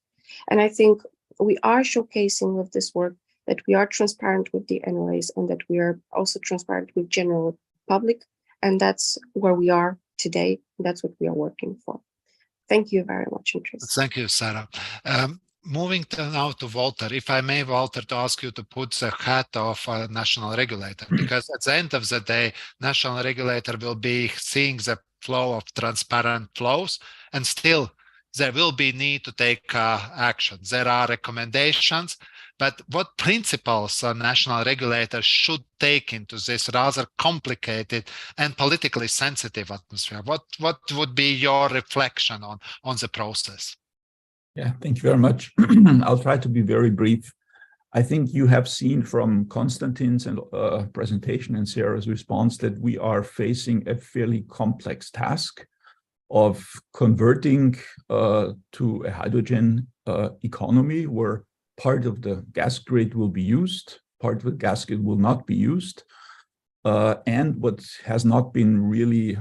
And I think we are showcasing with this work that we are transparent with the NRAs and that we are also transparent with general public. And that's where we are today. That's what we are working for. Thank you very much, Andres. Thank you, Sarah. Moving now to Walter, if I may, Walter, to ask you to put the hat of a national regulator, because at the end of the day, national regulator will be seeing the flow of transparent flows, and still there will be need to take action. There are recommendations, but what principles a national regulator should take into this rather complicated and politically sensitive atmosphere? What would be your reflection on the process? Yeah, thank you very much. I'll try to be very brief. I think you have seen from Konstantin's presentation and Sarah's response that we are facing a fairly complex task of converting to a hydrogen economy where part of the gas grid will be used, part of the gas grid will not be used. And what has not been really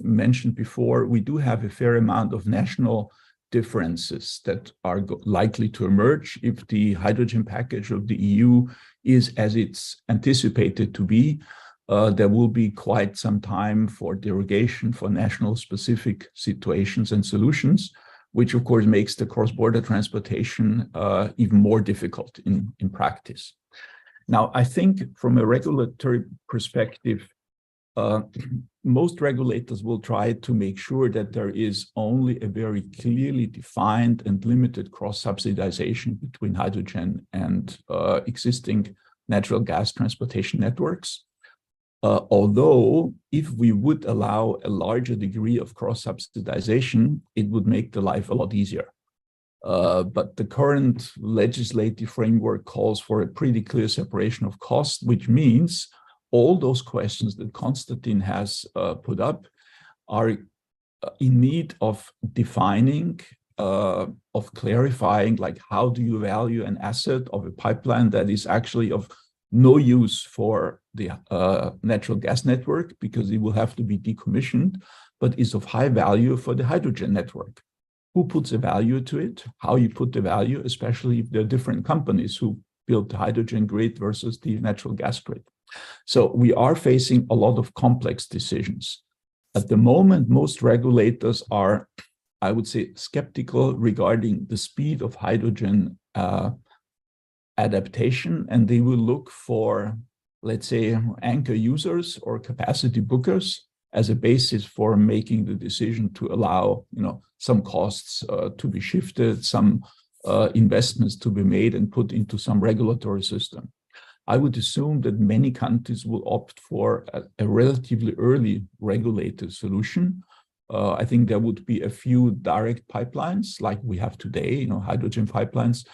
mentioned before, we do have a fair amount of national differences that are likely to emerge if the hydrogen package of the EU is as it's anticipated to be. There will be quite some time for derogation for national specific situations and solutions, which of course makes the cross-border transportation even more difficult in practice. Now, I think from a regulatory perspective, most regulators will try to make sure that there is only a very clearly defined and limited cross-subsidization between hydrogen and existing natural gas transportation networks. Although, if we would allow a larger degree of cross-subsidization, it would make the life a lot easier. But the current legislative framework calls for a pretty clear separation of costs, which means all those questions that Konstantin has put up are in need of defining, of clarifying, like how do you value an asset of a pipeline that is actually of no use for the natural gas network because it will have to be decommissioned, but is of high value for the hydrogen network. Who puts a value to it? How you put the value, especially if there are different companies who build the hydrogen grid versus the natural gas grid. So we are facing a lot of complex decisions. At the moment, most regulators are, I would say, skeptical regarding the speed of hydrogen adaptation, and they will look for, let's say, anchor users or capacity bookers as a basis for making the decision to allow, some costs to be shifted, some investments to be made and put into some regulatory system. I would assume that many countries will opt for a relatively early regulated solution. I think there would be a few direct pipelines like we have today, hydrogen pipelines,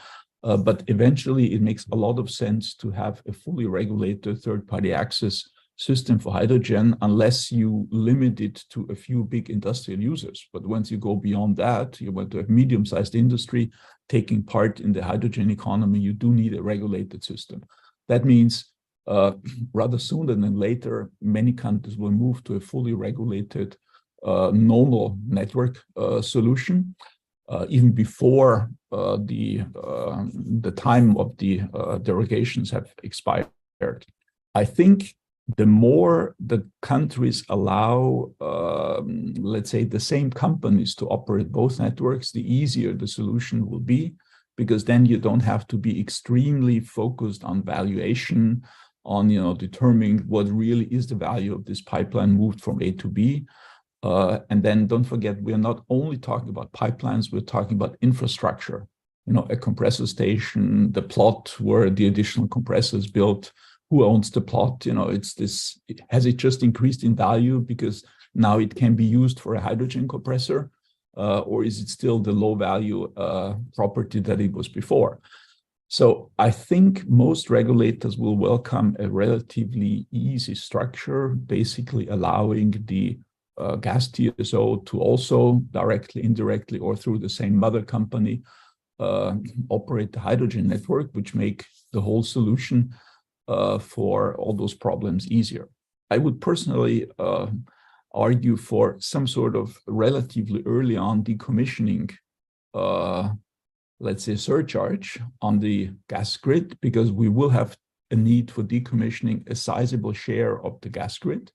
but eventually it makes a lot of sense to have a fully regulated third-party access system for hydrogen, unless you limit it to a few big industrial users. But once you go beyond that, you want to have medium-sized industry taking part in the hydrogen economy, you do need a regulated system. That means rather sooner than later, many countries will move to a fully regulated normal network solution, even before the time of the derogations have expired. I think the more the countries allow, let's say, the same companies to operate both networks, the easier the solution will be, because then you don't have to be extremely focused on valuation, on determining what really is the value of this pipeline moved from A to B. And then don't forget, we're not only talking about pipelines, we're talking about infrastructure, a compressor station, the plot where the additional compressor is built, who owns the plot, has it just increased in value because now it can be used for a hydrogen compressor, or is it still the low value property that it was before? So I think most regulators will welcome a relatively easy structure, basically allowing the gas TSO to also directly, indirectly, or through the same mother company operate the hydrogen network, which make the whole solution for all those problems easier. I would personally argue for some sort of relatively early on decommissioning, let's say, surcharge on the gas grid, because we will have a need for decommissioning a sizable share of the gas grid,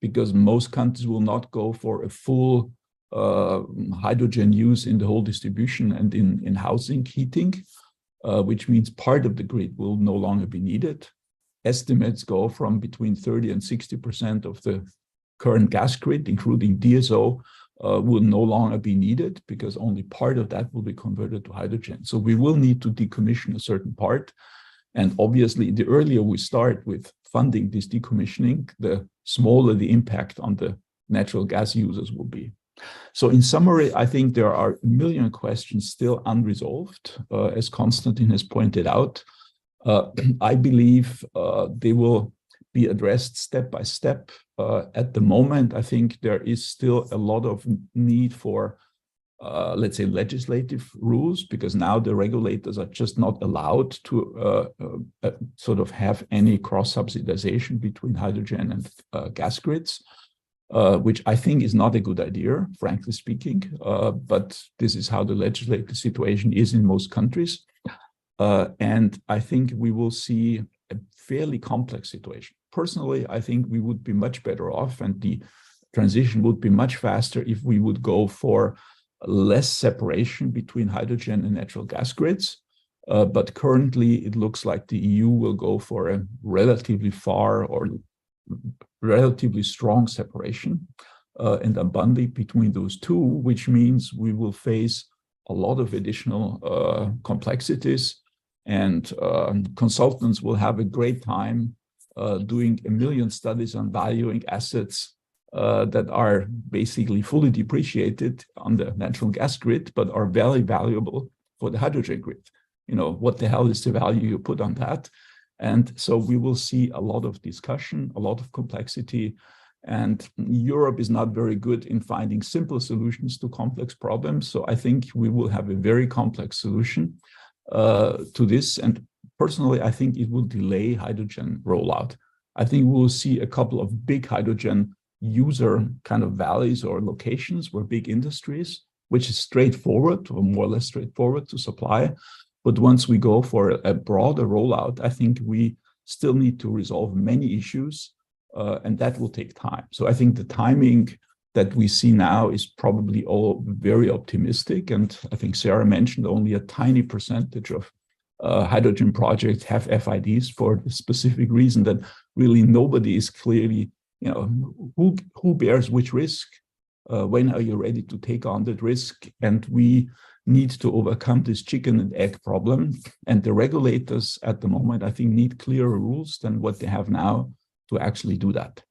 because most countries will not go for a full hydrogen use in the whole distribution and in housing heating, which means part of the grid will no longer be needed. Estimates go from between 30 and 60% of the current gas grid, including DSO, will no longer be needed because only part of that will be converted to hydrogen. So we will need to decommission a certain part. And obviously, the earlier we start with funding this decommissioning, the smaller the impact on the natural gas users will be. So in summary, I think there are a million questions still unresolved, as Konstantin has pointed out. I believe they will be addressed step by step. At the moment, I think there is still a lot of need for, let's say, legislative rules, because now the regulators are just not allowed to sort of have any cross-subsidization between hydrogen and gas grids, which I think is not a good idea, frankly speaking. But this is how the legislative situation is in most countries. And I think we will see a fairly complex situation. Personally, I think we would be much better off, and the transition would be much faster if we would go for less separation between hydrogen and natural gas grids. But currently, it looks like the EU will go for a relatively far or relatively strong separation and unbundling between those two, which means we will face a lot of additional complexities, and consultants will have a great time doing a million studies on valuing assets that are basically fully depreciated on the natural gas grid, but are very valuable for the hydrogen grid. What the hell is the value you put on that? And so we will see a lot of discussion, a lot of complexity, and Europe is not very good in finding simple solutions to complex problems. So I think we will have a very complex solution to this. And personally, I think it will delay hydrogen rollout. I think we will see a couple of big hydrogen user kind of valleys or locations where big industries, which is straightforward or more or less straightforward to supply. But once we go for a broader rollout, I think we still need to resolve many issues, and that will take time. So I think the timing that we see now is probably all very optimistic. And I think Sarah mentioned only a tiny percentage of hydrogen projects have FIDs for the specific reason that really nobody is clearly, who bears which risk, when are you ready to take on that risk? And we need to overcome this chicken and egg problem. And the regulators at the moment, I think, need clearer rules than what they have now to actually do that.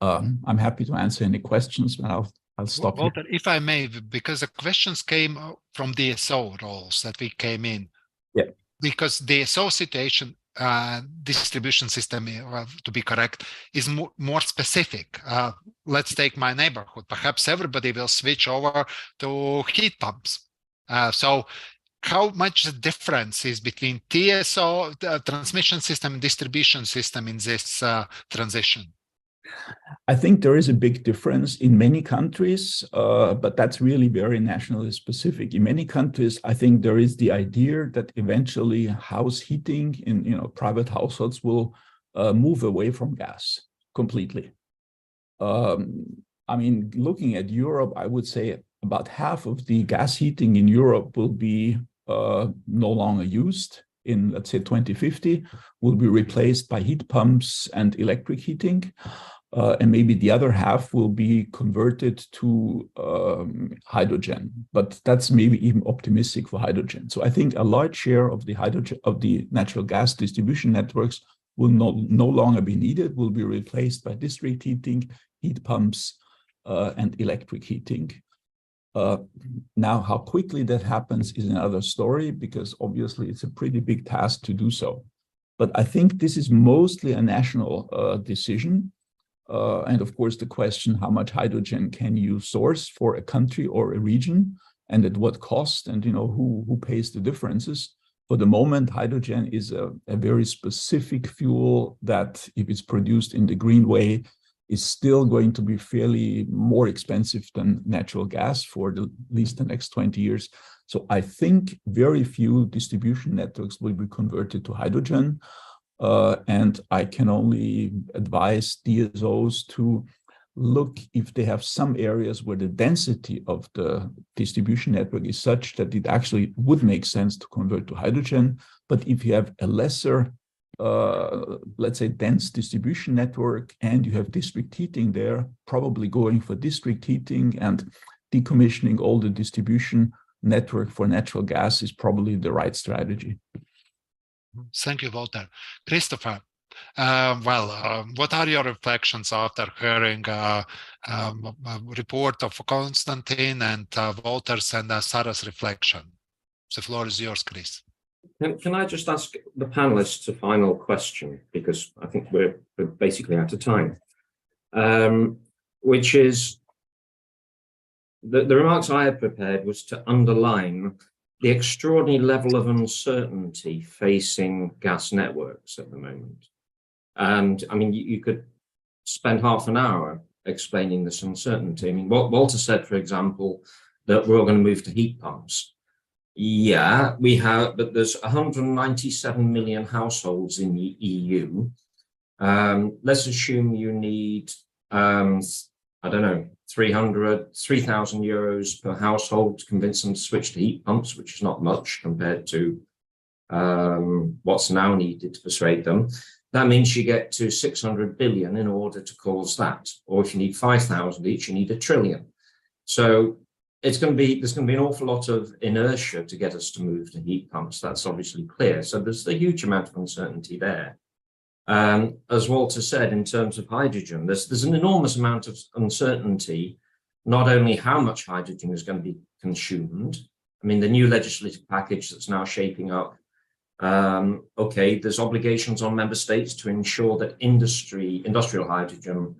I'm happy to answer any questions, but I'll stop Walter, here. if I may, because the questions came from DSO roles that we came in. Yeah. Because DSO situation, distribution system, to be correct, is more specific. Let's take my neighborhood. Perhaps everybody will switch over to heat pumps. So how much the difference is between TSO, the transmission system, and distribution system in this transition? I think there is a big difference in many countries, but that's really very nationally specific. In many countries, I think there is the idea that eventually house heating in private households will move away from gas completely. I mean, looking at Europe, I would say about half of the gas heating in Europe will be no longer used in, let's say, 2050, will be replaced by heat pumps and electric heating. And maybe the other half will be converted to hydrogen, but that's maybe even optimistic for hydrogen. So I think a large share of the hydrogen of the natural gas distribution networks will no longer be needed, will be replaced by district heating, heat pumps, and electric heating. Now, how quickly that happens is another story, because obviously it's a pretty big task to do so. But I think this is mostly a national decision. And of course, the question, how much hydrogen can you source for a country or a region, and at what cost, and who pays the differences. For the moment, hydrogen is a very specific fuel that, if it's produced in the green way, is still going to be fairly more expensive than natural gas for at least the next 20 years. So I think very few distribution networks will be converted to hydrogen. And I can only advise DSOs to look if they have some areas where the density of the distribution network is such that it actually would make sense to convert to hydrogen. But if you have a lesser, let's say, dense distribution network and you have district heating there, probably going for district heating and decommissioning all the distribution network for natural gas is probably the right strategy. Thank you, Walter. Christopher, what are your reflections after hearing a report of Konstantin and Walter's and Sarah's reflection? The floor is yours, Chris. Can I just ask the panelists a final question, because I think we're basically out of time, which is the remarks I had prepared was to underline the extraordinary level of uncertainty facing gas networks at the moment. And I mean, you could spend half an hour explaining this uncertainty. I mean, Walter said, for example, that we're all going to move to heat pumps. Yeah, we have, but there's 197 million households in the EU. Let's assume you need, I don't know, 3,000 euros per household to convince them to switch to heat pumps, which is not much compared to what's now needed to persuade them. That means you get to 600 billion in order to cause that. Or if you need 5,000 each, you need 1 trillion. So there's going to be an awful lot of inertia to get us to move to heat pumps. That's obviously clear. So there's a huge amount of uncertainty there. As Walter said, in terms of hydrogen, there's an enormous amount of uncertainty, not only how much hydrogen is going to be consumed. I mean, the new legislative package that's now shaping up, okay, there's obligations on member states to ensure that industrial hydrogen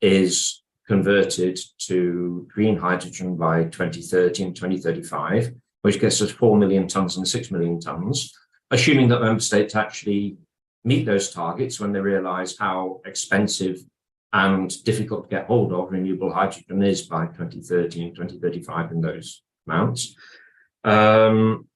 is converted to green hydrogen by 2030 and 2035, which gets us 4 million tons and 6 million tons, assuming that member states actually meet those targets when they realize how expensive and difficult to get hold of renewable hydrogen is by 2030 and 2035 in those amounts. And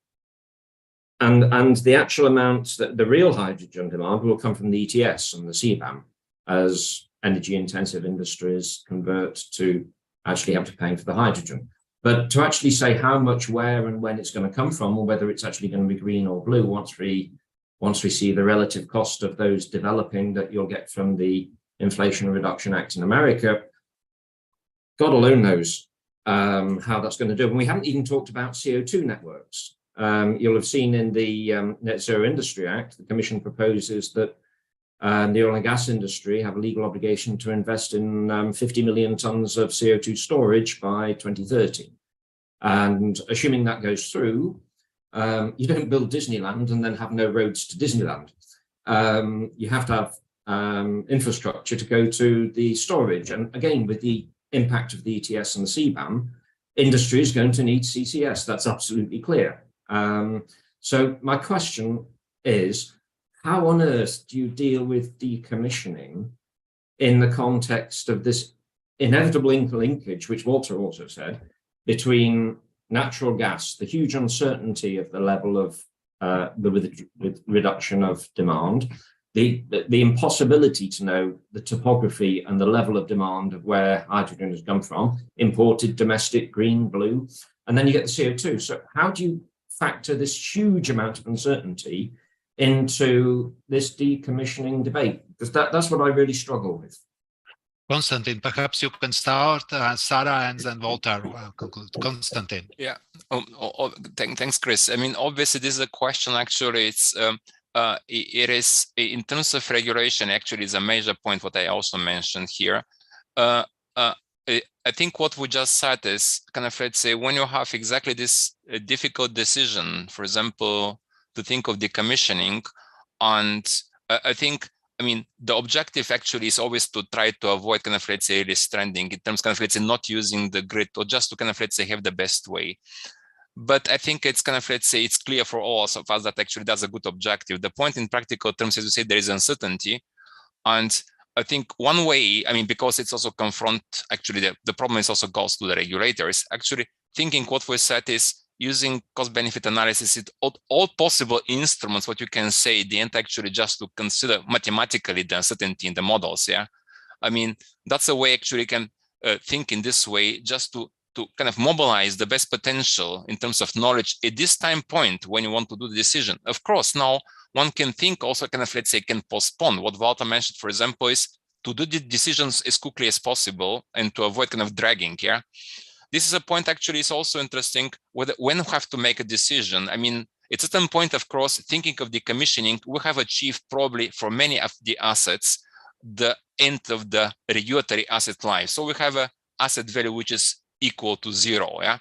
the actual amounts, that the real hydrogen demand will come from the ETS and the CBAM as energy intensive industries convert to actually have to pay for the hydrogen. But to actually say how much, where and when it's going to come from, or whether it's actually going to be green or blue, once we see the relative cost of those developing that you'll get from the Inflation Reduction Act in America, God alone knows. how that's going to do. And we haven't even talked about CO2 networks. You'll have seen in the Net Zero Industry Act, the Commission proposes that the oil and gas industry have a legal obligation to invest in 50 million tons of CO2 storage by 2030. And assuming that goes through, you don't build Disneyland and then have no roads to Disneyland. You have to have infrastructure to go to the storage. And again, with the impact of the ETS and the CBAM, industry is going to need CCS. That's absolutely clear. So my question is, how on earth do you deal with decommissioning in the context of this inevitable linkage, which Walter also said, between natural gas, the huge uncertainty of the level of the reduction of demand, the impossibility to know the topography and the level of demand of where hydrogen has come from, imported, domestic, green, blue, and then you get the CO2. So how do you factor this huge amount of uncertainty into this decommissioning debate? Because that's what I really struggle with. Konstantin, perhaps you can start, Sarah, and then Walter conclude. Konstantin. Yeah. Thanks, Chris. I mean, obviously, this is a question. Actually, it is in terms of regulation. Actually, is a major point. What I also mentioned here. I think what we just said is kind of, let's say, when you have exactly this difficult decision, for example, to think of decommissioning, and I think, I mean, the objective actually is always to try to avoid kind of, let's say, restranding in terms kind of, let's say, not using the grid, or just to kind of, let's say, have the best way. But I think it's kind of, let's say, it's clear for all of us that actually that's a good objective. The point in practical terms, as you say, there is uncertainty. And I think one way, I mean, because it's also confront, actually, the problem is also goes to the regulators. Actually, thinking what we said is using cost-benefit analysis, all possible instruments, what you can say, at the end, actually, just to consider mathematically the uncertainty in the models. Yeah, I mean, that's a way actually can think in this way, just to kind of mobilize the best potential in terms of knowledge at this time point when you want to do the decision. Of course, now one can think also kind of, let's say, can postpone. What Walter mentioned, for example, is to do the decisions as quickly as possible and to avoid kind of dragging. Yeah. This is a point actually is also interesting when we have to make a decision. I mean, at a certain point, of course, thinking of decommissioning, we have achieved probably for many of the assets, the end of the regulatory asset life. So we have an asset value which is equal to zero. Yeah.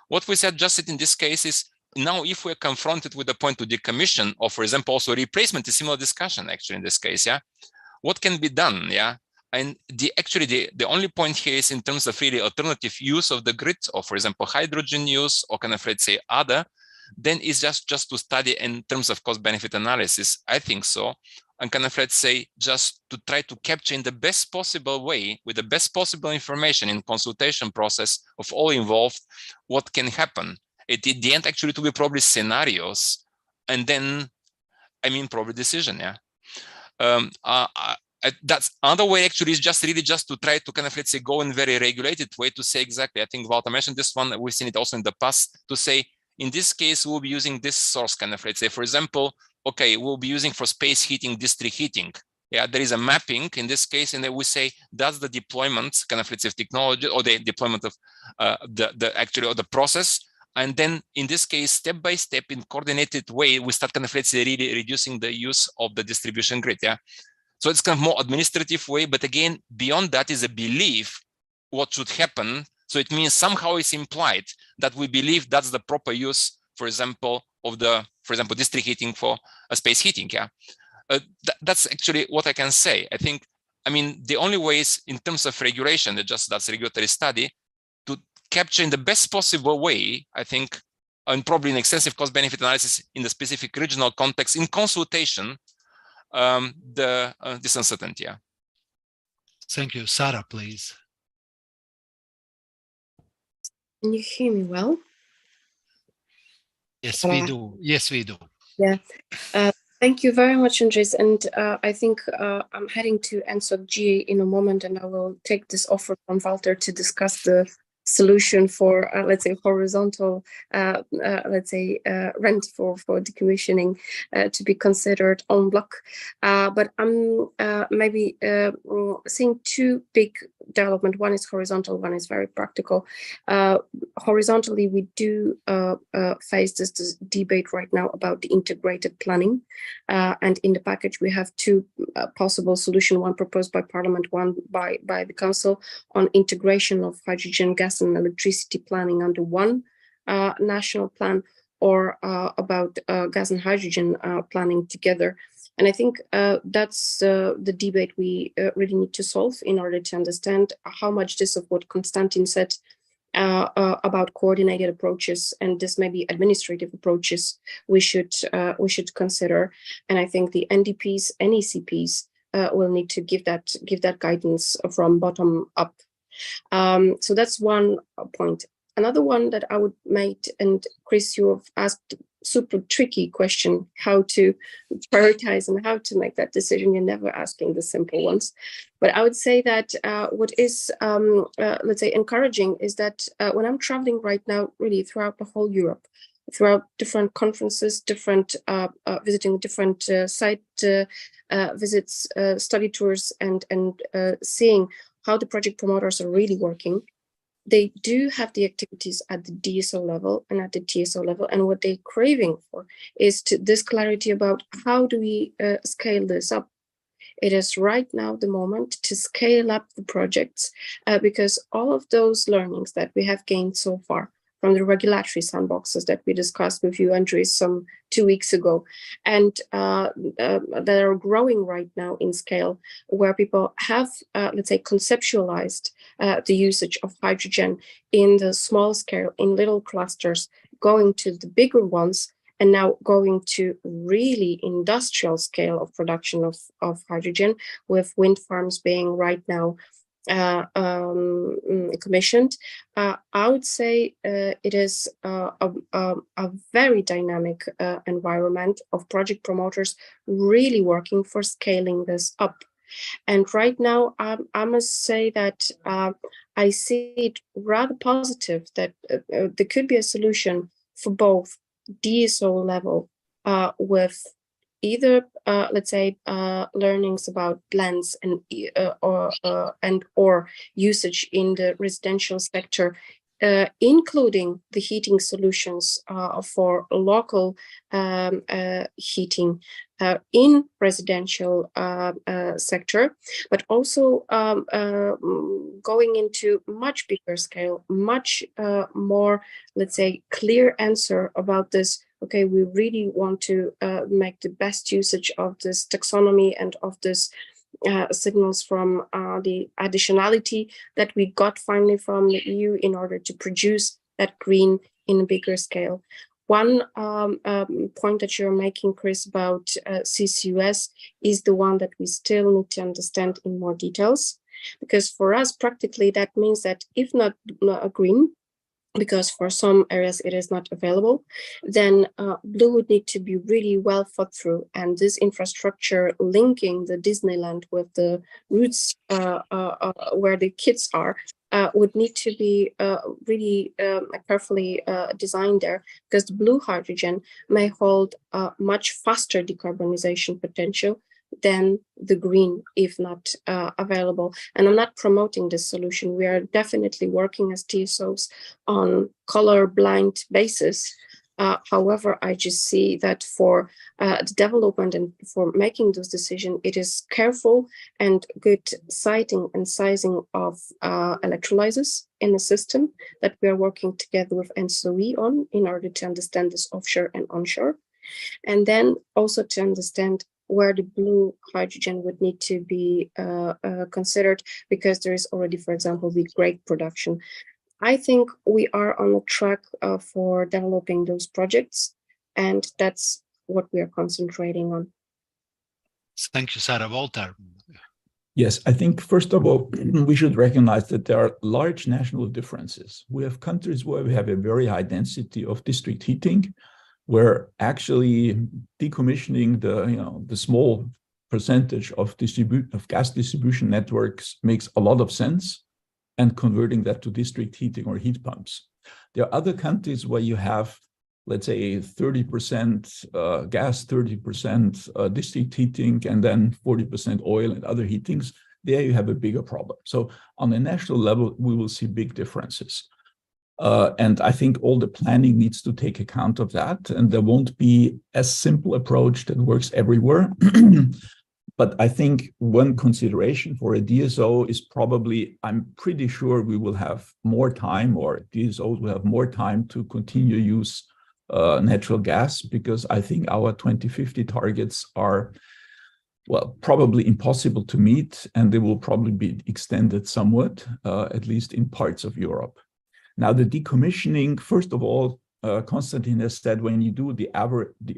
What we said just in this case is now if we're confronted with the point to decommission, or for example, also replacement, is similar discussion actually in this case. Yeah. What can be done? Yeah. And the only point here is in terms of really alternative use of the grid, or for example, hydrogen use, or kind of, let's say, other, then it's just to study in terms of cost benefit analysis. I think so. And kind of, let's say, just to try to capture in the best possible way, with the best possible information in consultation process of all involved, what can happen. At the end, actually, to be probably scenarios, and then, I mean, probably decision. Yeah. That's another way actually is just really just to try to kind of, let's say, go in very regulated way to say exactly. I think Walter mentioned this one. We've seen it also in the past to say, in this case, we'll be using this source kind of, let's say, for example, okay, we'll be using for space heating, district heating. Yeah, there is a mapping in this case, and then we say that's the deployment kind of, let's say, technology, or the deployment of the process. And then in this case, step by step in coordinated way, we start kind of, let's say, really reducing the use of the distribution grid. Yeah. So it's kind of more administrative way, but again, beyond that is a belief what should happen. So it means somehow it's implied that we believe that's the proper use, for example, of the, for example, district heating for a space heating. Yeah, that's actually what I can say. I think, I mean, the only way is in terms of regulation, that's regulatory study, to capture in the best possible way, I think, and probably an extensive cost benefit analysis in the specific regional context in consultation, this uncertainty. Yeah. Thank you. Sarah, please. Can you hear me well? Yes, we do. Yes, we do. Yeah. Thank you very much, Andres. And I think I'm heading to NSOC GA in a moment, and I will take this offer from Walter to discuss the solution for, let's say, horizontal, rent for decommissioning to be considered en bloc. But I'm maybe seeing two big development. One is horizontal, one is very practical. Horizontally, we do face this debate right now about the integrated planning. And in the package, we have two possible solutions, one proposed by Parliament, one by the Council, on integration of hydrogen, gas and electricity planning under one national plan, or about gas and hydrogen planning together. And I think that's the debate we really need to solve in order to understand how much this of what Konstantin said about coordinated approaches, and this may be administrative approaches we should consider. And I think the NDPs, NECPs will need to give that guidance from bottom up. So that's one point. Another one that I would make, and Chris, you have asked super tricky question, how to prioritize and how to make that decision. You're never asking the simple ones. But I would say that what is, let's say, encouraging is that when I'm traveling right now, really throughout the whole Europe, throughout different conferences, different visiting different site visits, study tours, and seeing how the project promoters are really working, they do have the activities at the DSO level and at the TSO level, and what they're craving for is this clarity about how do we scale this up. It is right now the moment to scale up the projects, because all of those learnings that we have gained so far from the regulatory sandboxes that we discussed with you, Andres, some 2 weeks ago, and that are growing right now in scale, where people have, let's say, conceptualized the usage of hydrogen in the small scale, in little clusters, going to the bigger ones, and now going to really industrial scale of production of hydrogen, with wind farms being right now commissioned. I would say it is a very dynamic environment of project promoters really working for scaling this up. And right now, I must say that I see it rather positive that there could be a solution for both DSO level with either, let's say, learnings about blends and or usage in the residential sector, including the heating solutions for local heating in residential sector, but also going into much bigger scale, much more, let's say, clear answer about this. Okay, we really want to make the best usage of this taxonomy and of this signals from the additionality that we got finally from the EU in order to produce that green in a bigger scale. One point that you're making, Chris, about CCUS is the one that we still need to understand in more details, because for us, practically, that means that if not green, because for some areas it is not available, then blue would need to be really well thought through. And this infrastructure linking the Disneyland with the routes where the kids are would need to be really carefully designed there, because the blue hydrogen may hold much faster decarbonization potential than the green, if not available. And I'm not promoting this solution. We are definitely working as TSOs on color-blind basis. However, I just see that for the development and for making those decisions, it is careful and good siting and sizing of electrolyzers in the system that we are working together with NSOE on in order to understand this offshore and onshore. And then also to understand where the blue hydrogen would need to be considered, because there is already, for example, the great production. I think we are on a track for developing those projects, and that's what we are concentrating on. Thank you, Sarah. Walter. Yes, I think first of all, we should recognize that there are large national differences. We have countries where we have a very high density of district heating, where actually decommissioning the small percentage of gas distribution networks makes a lot of sense. and converting that to district heating or heat pumps. There are other countries where you have, let's say, 30% gas, 30% district heating, and then 40% oil and other heatings. There you have a bigger problem. So on a national level, we will see big differences. And I think all the planning needs to take account of that. And there won't be a simple approach that works everywhere. But I think one consideration for a DSO is probably, I'm pretty sure we will have more time, or DSOs will have more time to continue use natural gas, because I think our 2050 targets are, well, probably impossible to meet, and they will probably be extended somewhat, at least in parts of Europe. Now, the decommissioning, first of all, Konstantin has said, when you do the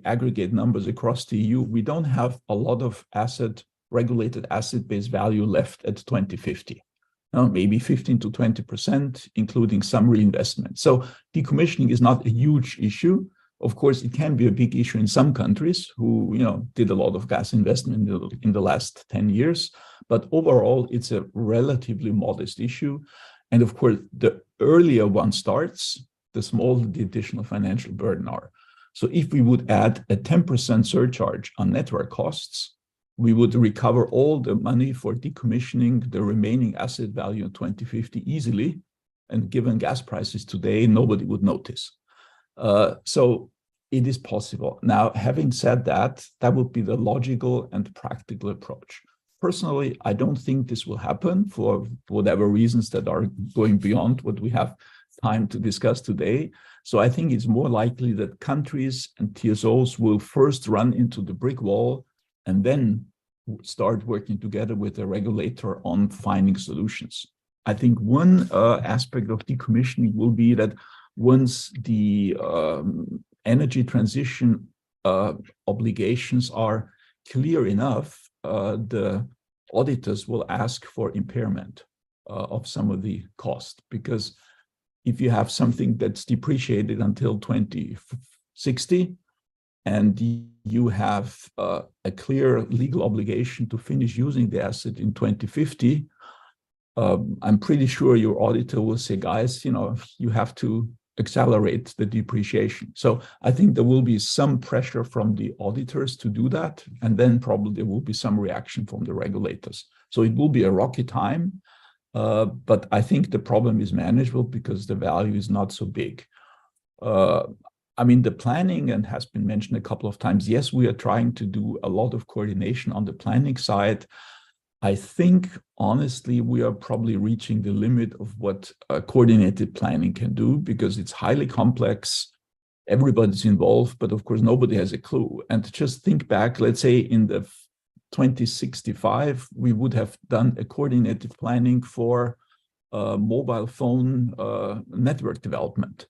aggregate numbers across the EU, we don't have a lot of regulated asset-based value left at 2050. Maybe 15 to 20%, including some reinvestment. So decommissioning is not a huge issue. Of course, it can be a big issue in some countries who, did a lot of gas investment in the last 10 years. But overall, it's a relatively modest issue. And of course, the earlier one starts, the smaller the additional financial burden are. So if we would add a 10% surcharge on network costs, we would recover all the money for decommissioning the remaining asset value in 2050 easily. And given gas prices today, nobody would notice. So it is possible. Now, having said that, that would be the logical and practical approach. Personally, I don't think this will happen for whatever reasons that are going beyond what we have time to discuss today. So I think it's more likely that countries and TSOs will first run into the brick wall and then start working together with the regulator on finding solutions. I think one aspect of decommissioning will be that once the energy transition obligations are clear enough, the auditors will ask for impairment of some of the cost, because if you have something that's depreciated until 2060 and you have a clear legal obligation to finish using the asset in 2050, I'm pretty sure your auditor will say, guys, you have to accelerate the depreciation. So I think there will be some pressure from the auditors to do that, and then probably there will be some reaction from the regulators. So it will be a rocky time, but I think the problem is manageable because the value is not so big. I mean, the planning, and has been mentioned a couple of times, yes, we are trying to do a lot of coordination on the planning side. I think, honestly, we are probably reaching the limit of what coordinated planning can do, because it's highly complex. Everybody's involved, but of course, nobody has a clue. And just think back, let's say in the 2065, we would have done a coordinated planning for mobile phone network development.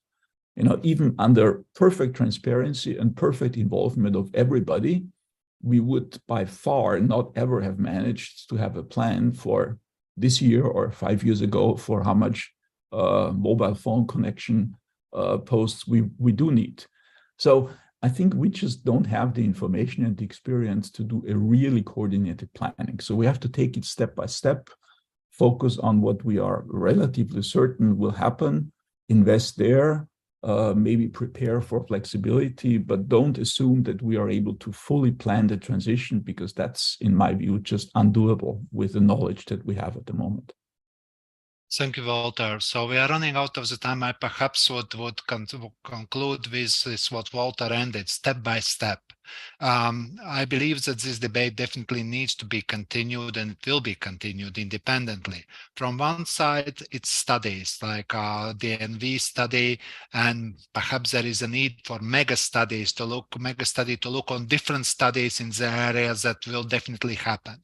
Even under perfect transparency and perfect involvement of everybody, we would by far not ever have managed to have a plan for this year or 5 years ago for how much mobile phone connection posts we do need. So I think we just don't have the information and the experience to do a really coordinated planning. So we have to take it step by step, focus on what we are relatively certain will happen, invest there, maybe prepare for flexibility, but don't assume that we are able to fully plan the transition, because that's, in my view, just undoable with the knowledge that we have at the moment. Thank you, Walter. So we are running out of the time. I perhaps would conclude with this what Walter ended, step by step. I believe that this debate definitely needs to be continued, and it will be continued independently. From one side, it's studies like the NV study, and perhaps there is a need for mega study to look on different studies in the areas that will definitely happen.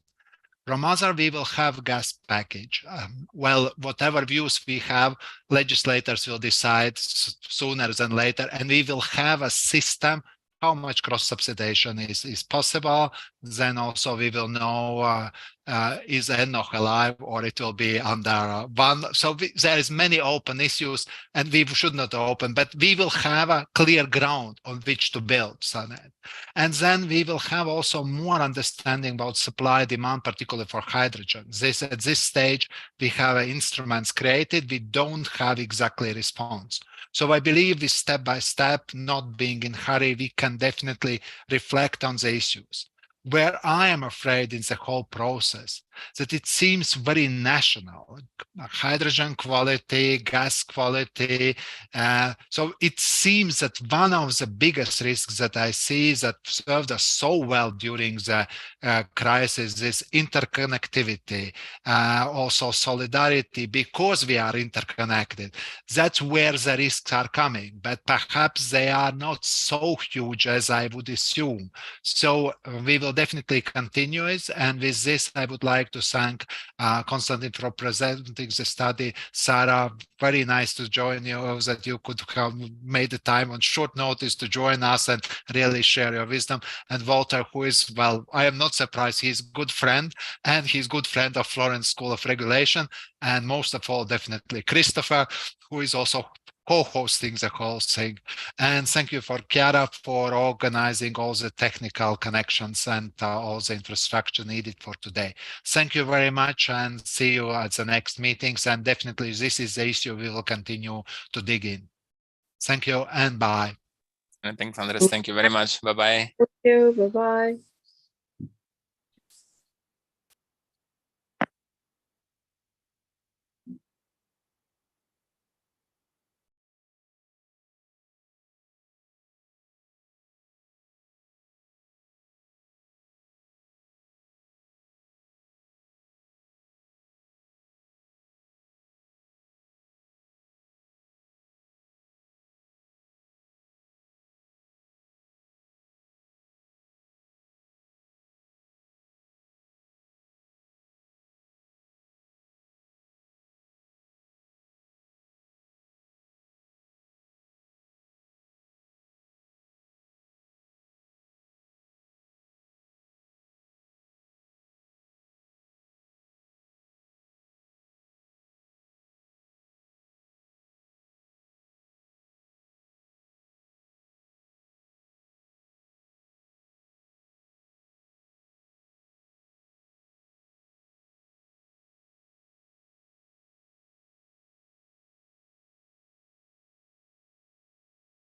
From other, we will have gas package. Well, whatever views we have, legislators will decide sooner than later, and we will have a system how much cross-subsidization is possible. Then also we will know is NOx alive or it will be under one. So there is many open issues and we should not open, but we will have a clear ground on which to build SANET. And then we will have also more understanding about supply demand, particularly for hydrogen. At this stage, we have instruments created. We don't have exactly response. So I believe this step by step, not being in hurry, we can definitely reflect on the issues. Where I am afraid in the whole process, that it seems very national, hydrogen quality, gas quality. So it seems that one of the biggest risks that I see that served us so well during the crisis is interconnectivity, also solidarity, because we are interconnected. That's where the risks are coming, but perhaps they are not so huge as I would assume. So we will definitely continue it. And with this, I would like to thank Konstantin for presenting the study. Sarah, very nice to join you, that you could have made the time on short notice to join us and really share your wisdom. And Walter, who is, well, I am not surprised, he's a good friend, and he's a good friend of Florence School of Regulation. And most of all, definitely Christopher, who is also co-hosting the whole thing. And thank you for Chiara for organizing all the technical connections and all the infrastructure needed for today. Thank you very much and see you at the next meetings. And definitely this is the issue we will continue to dig in. Thanks and bye. Thanks, Andres. Thank you very much. Bye-bye. Thank you. Bye-bye.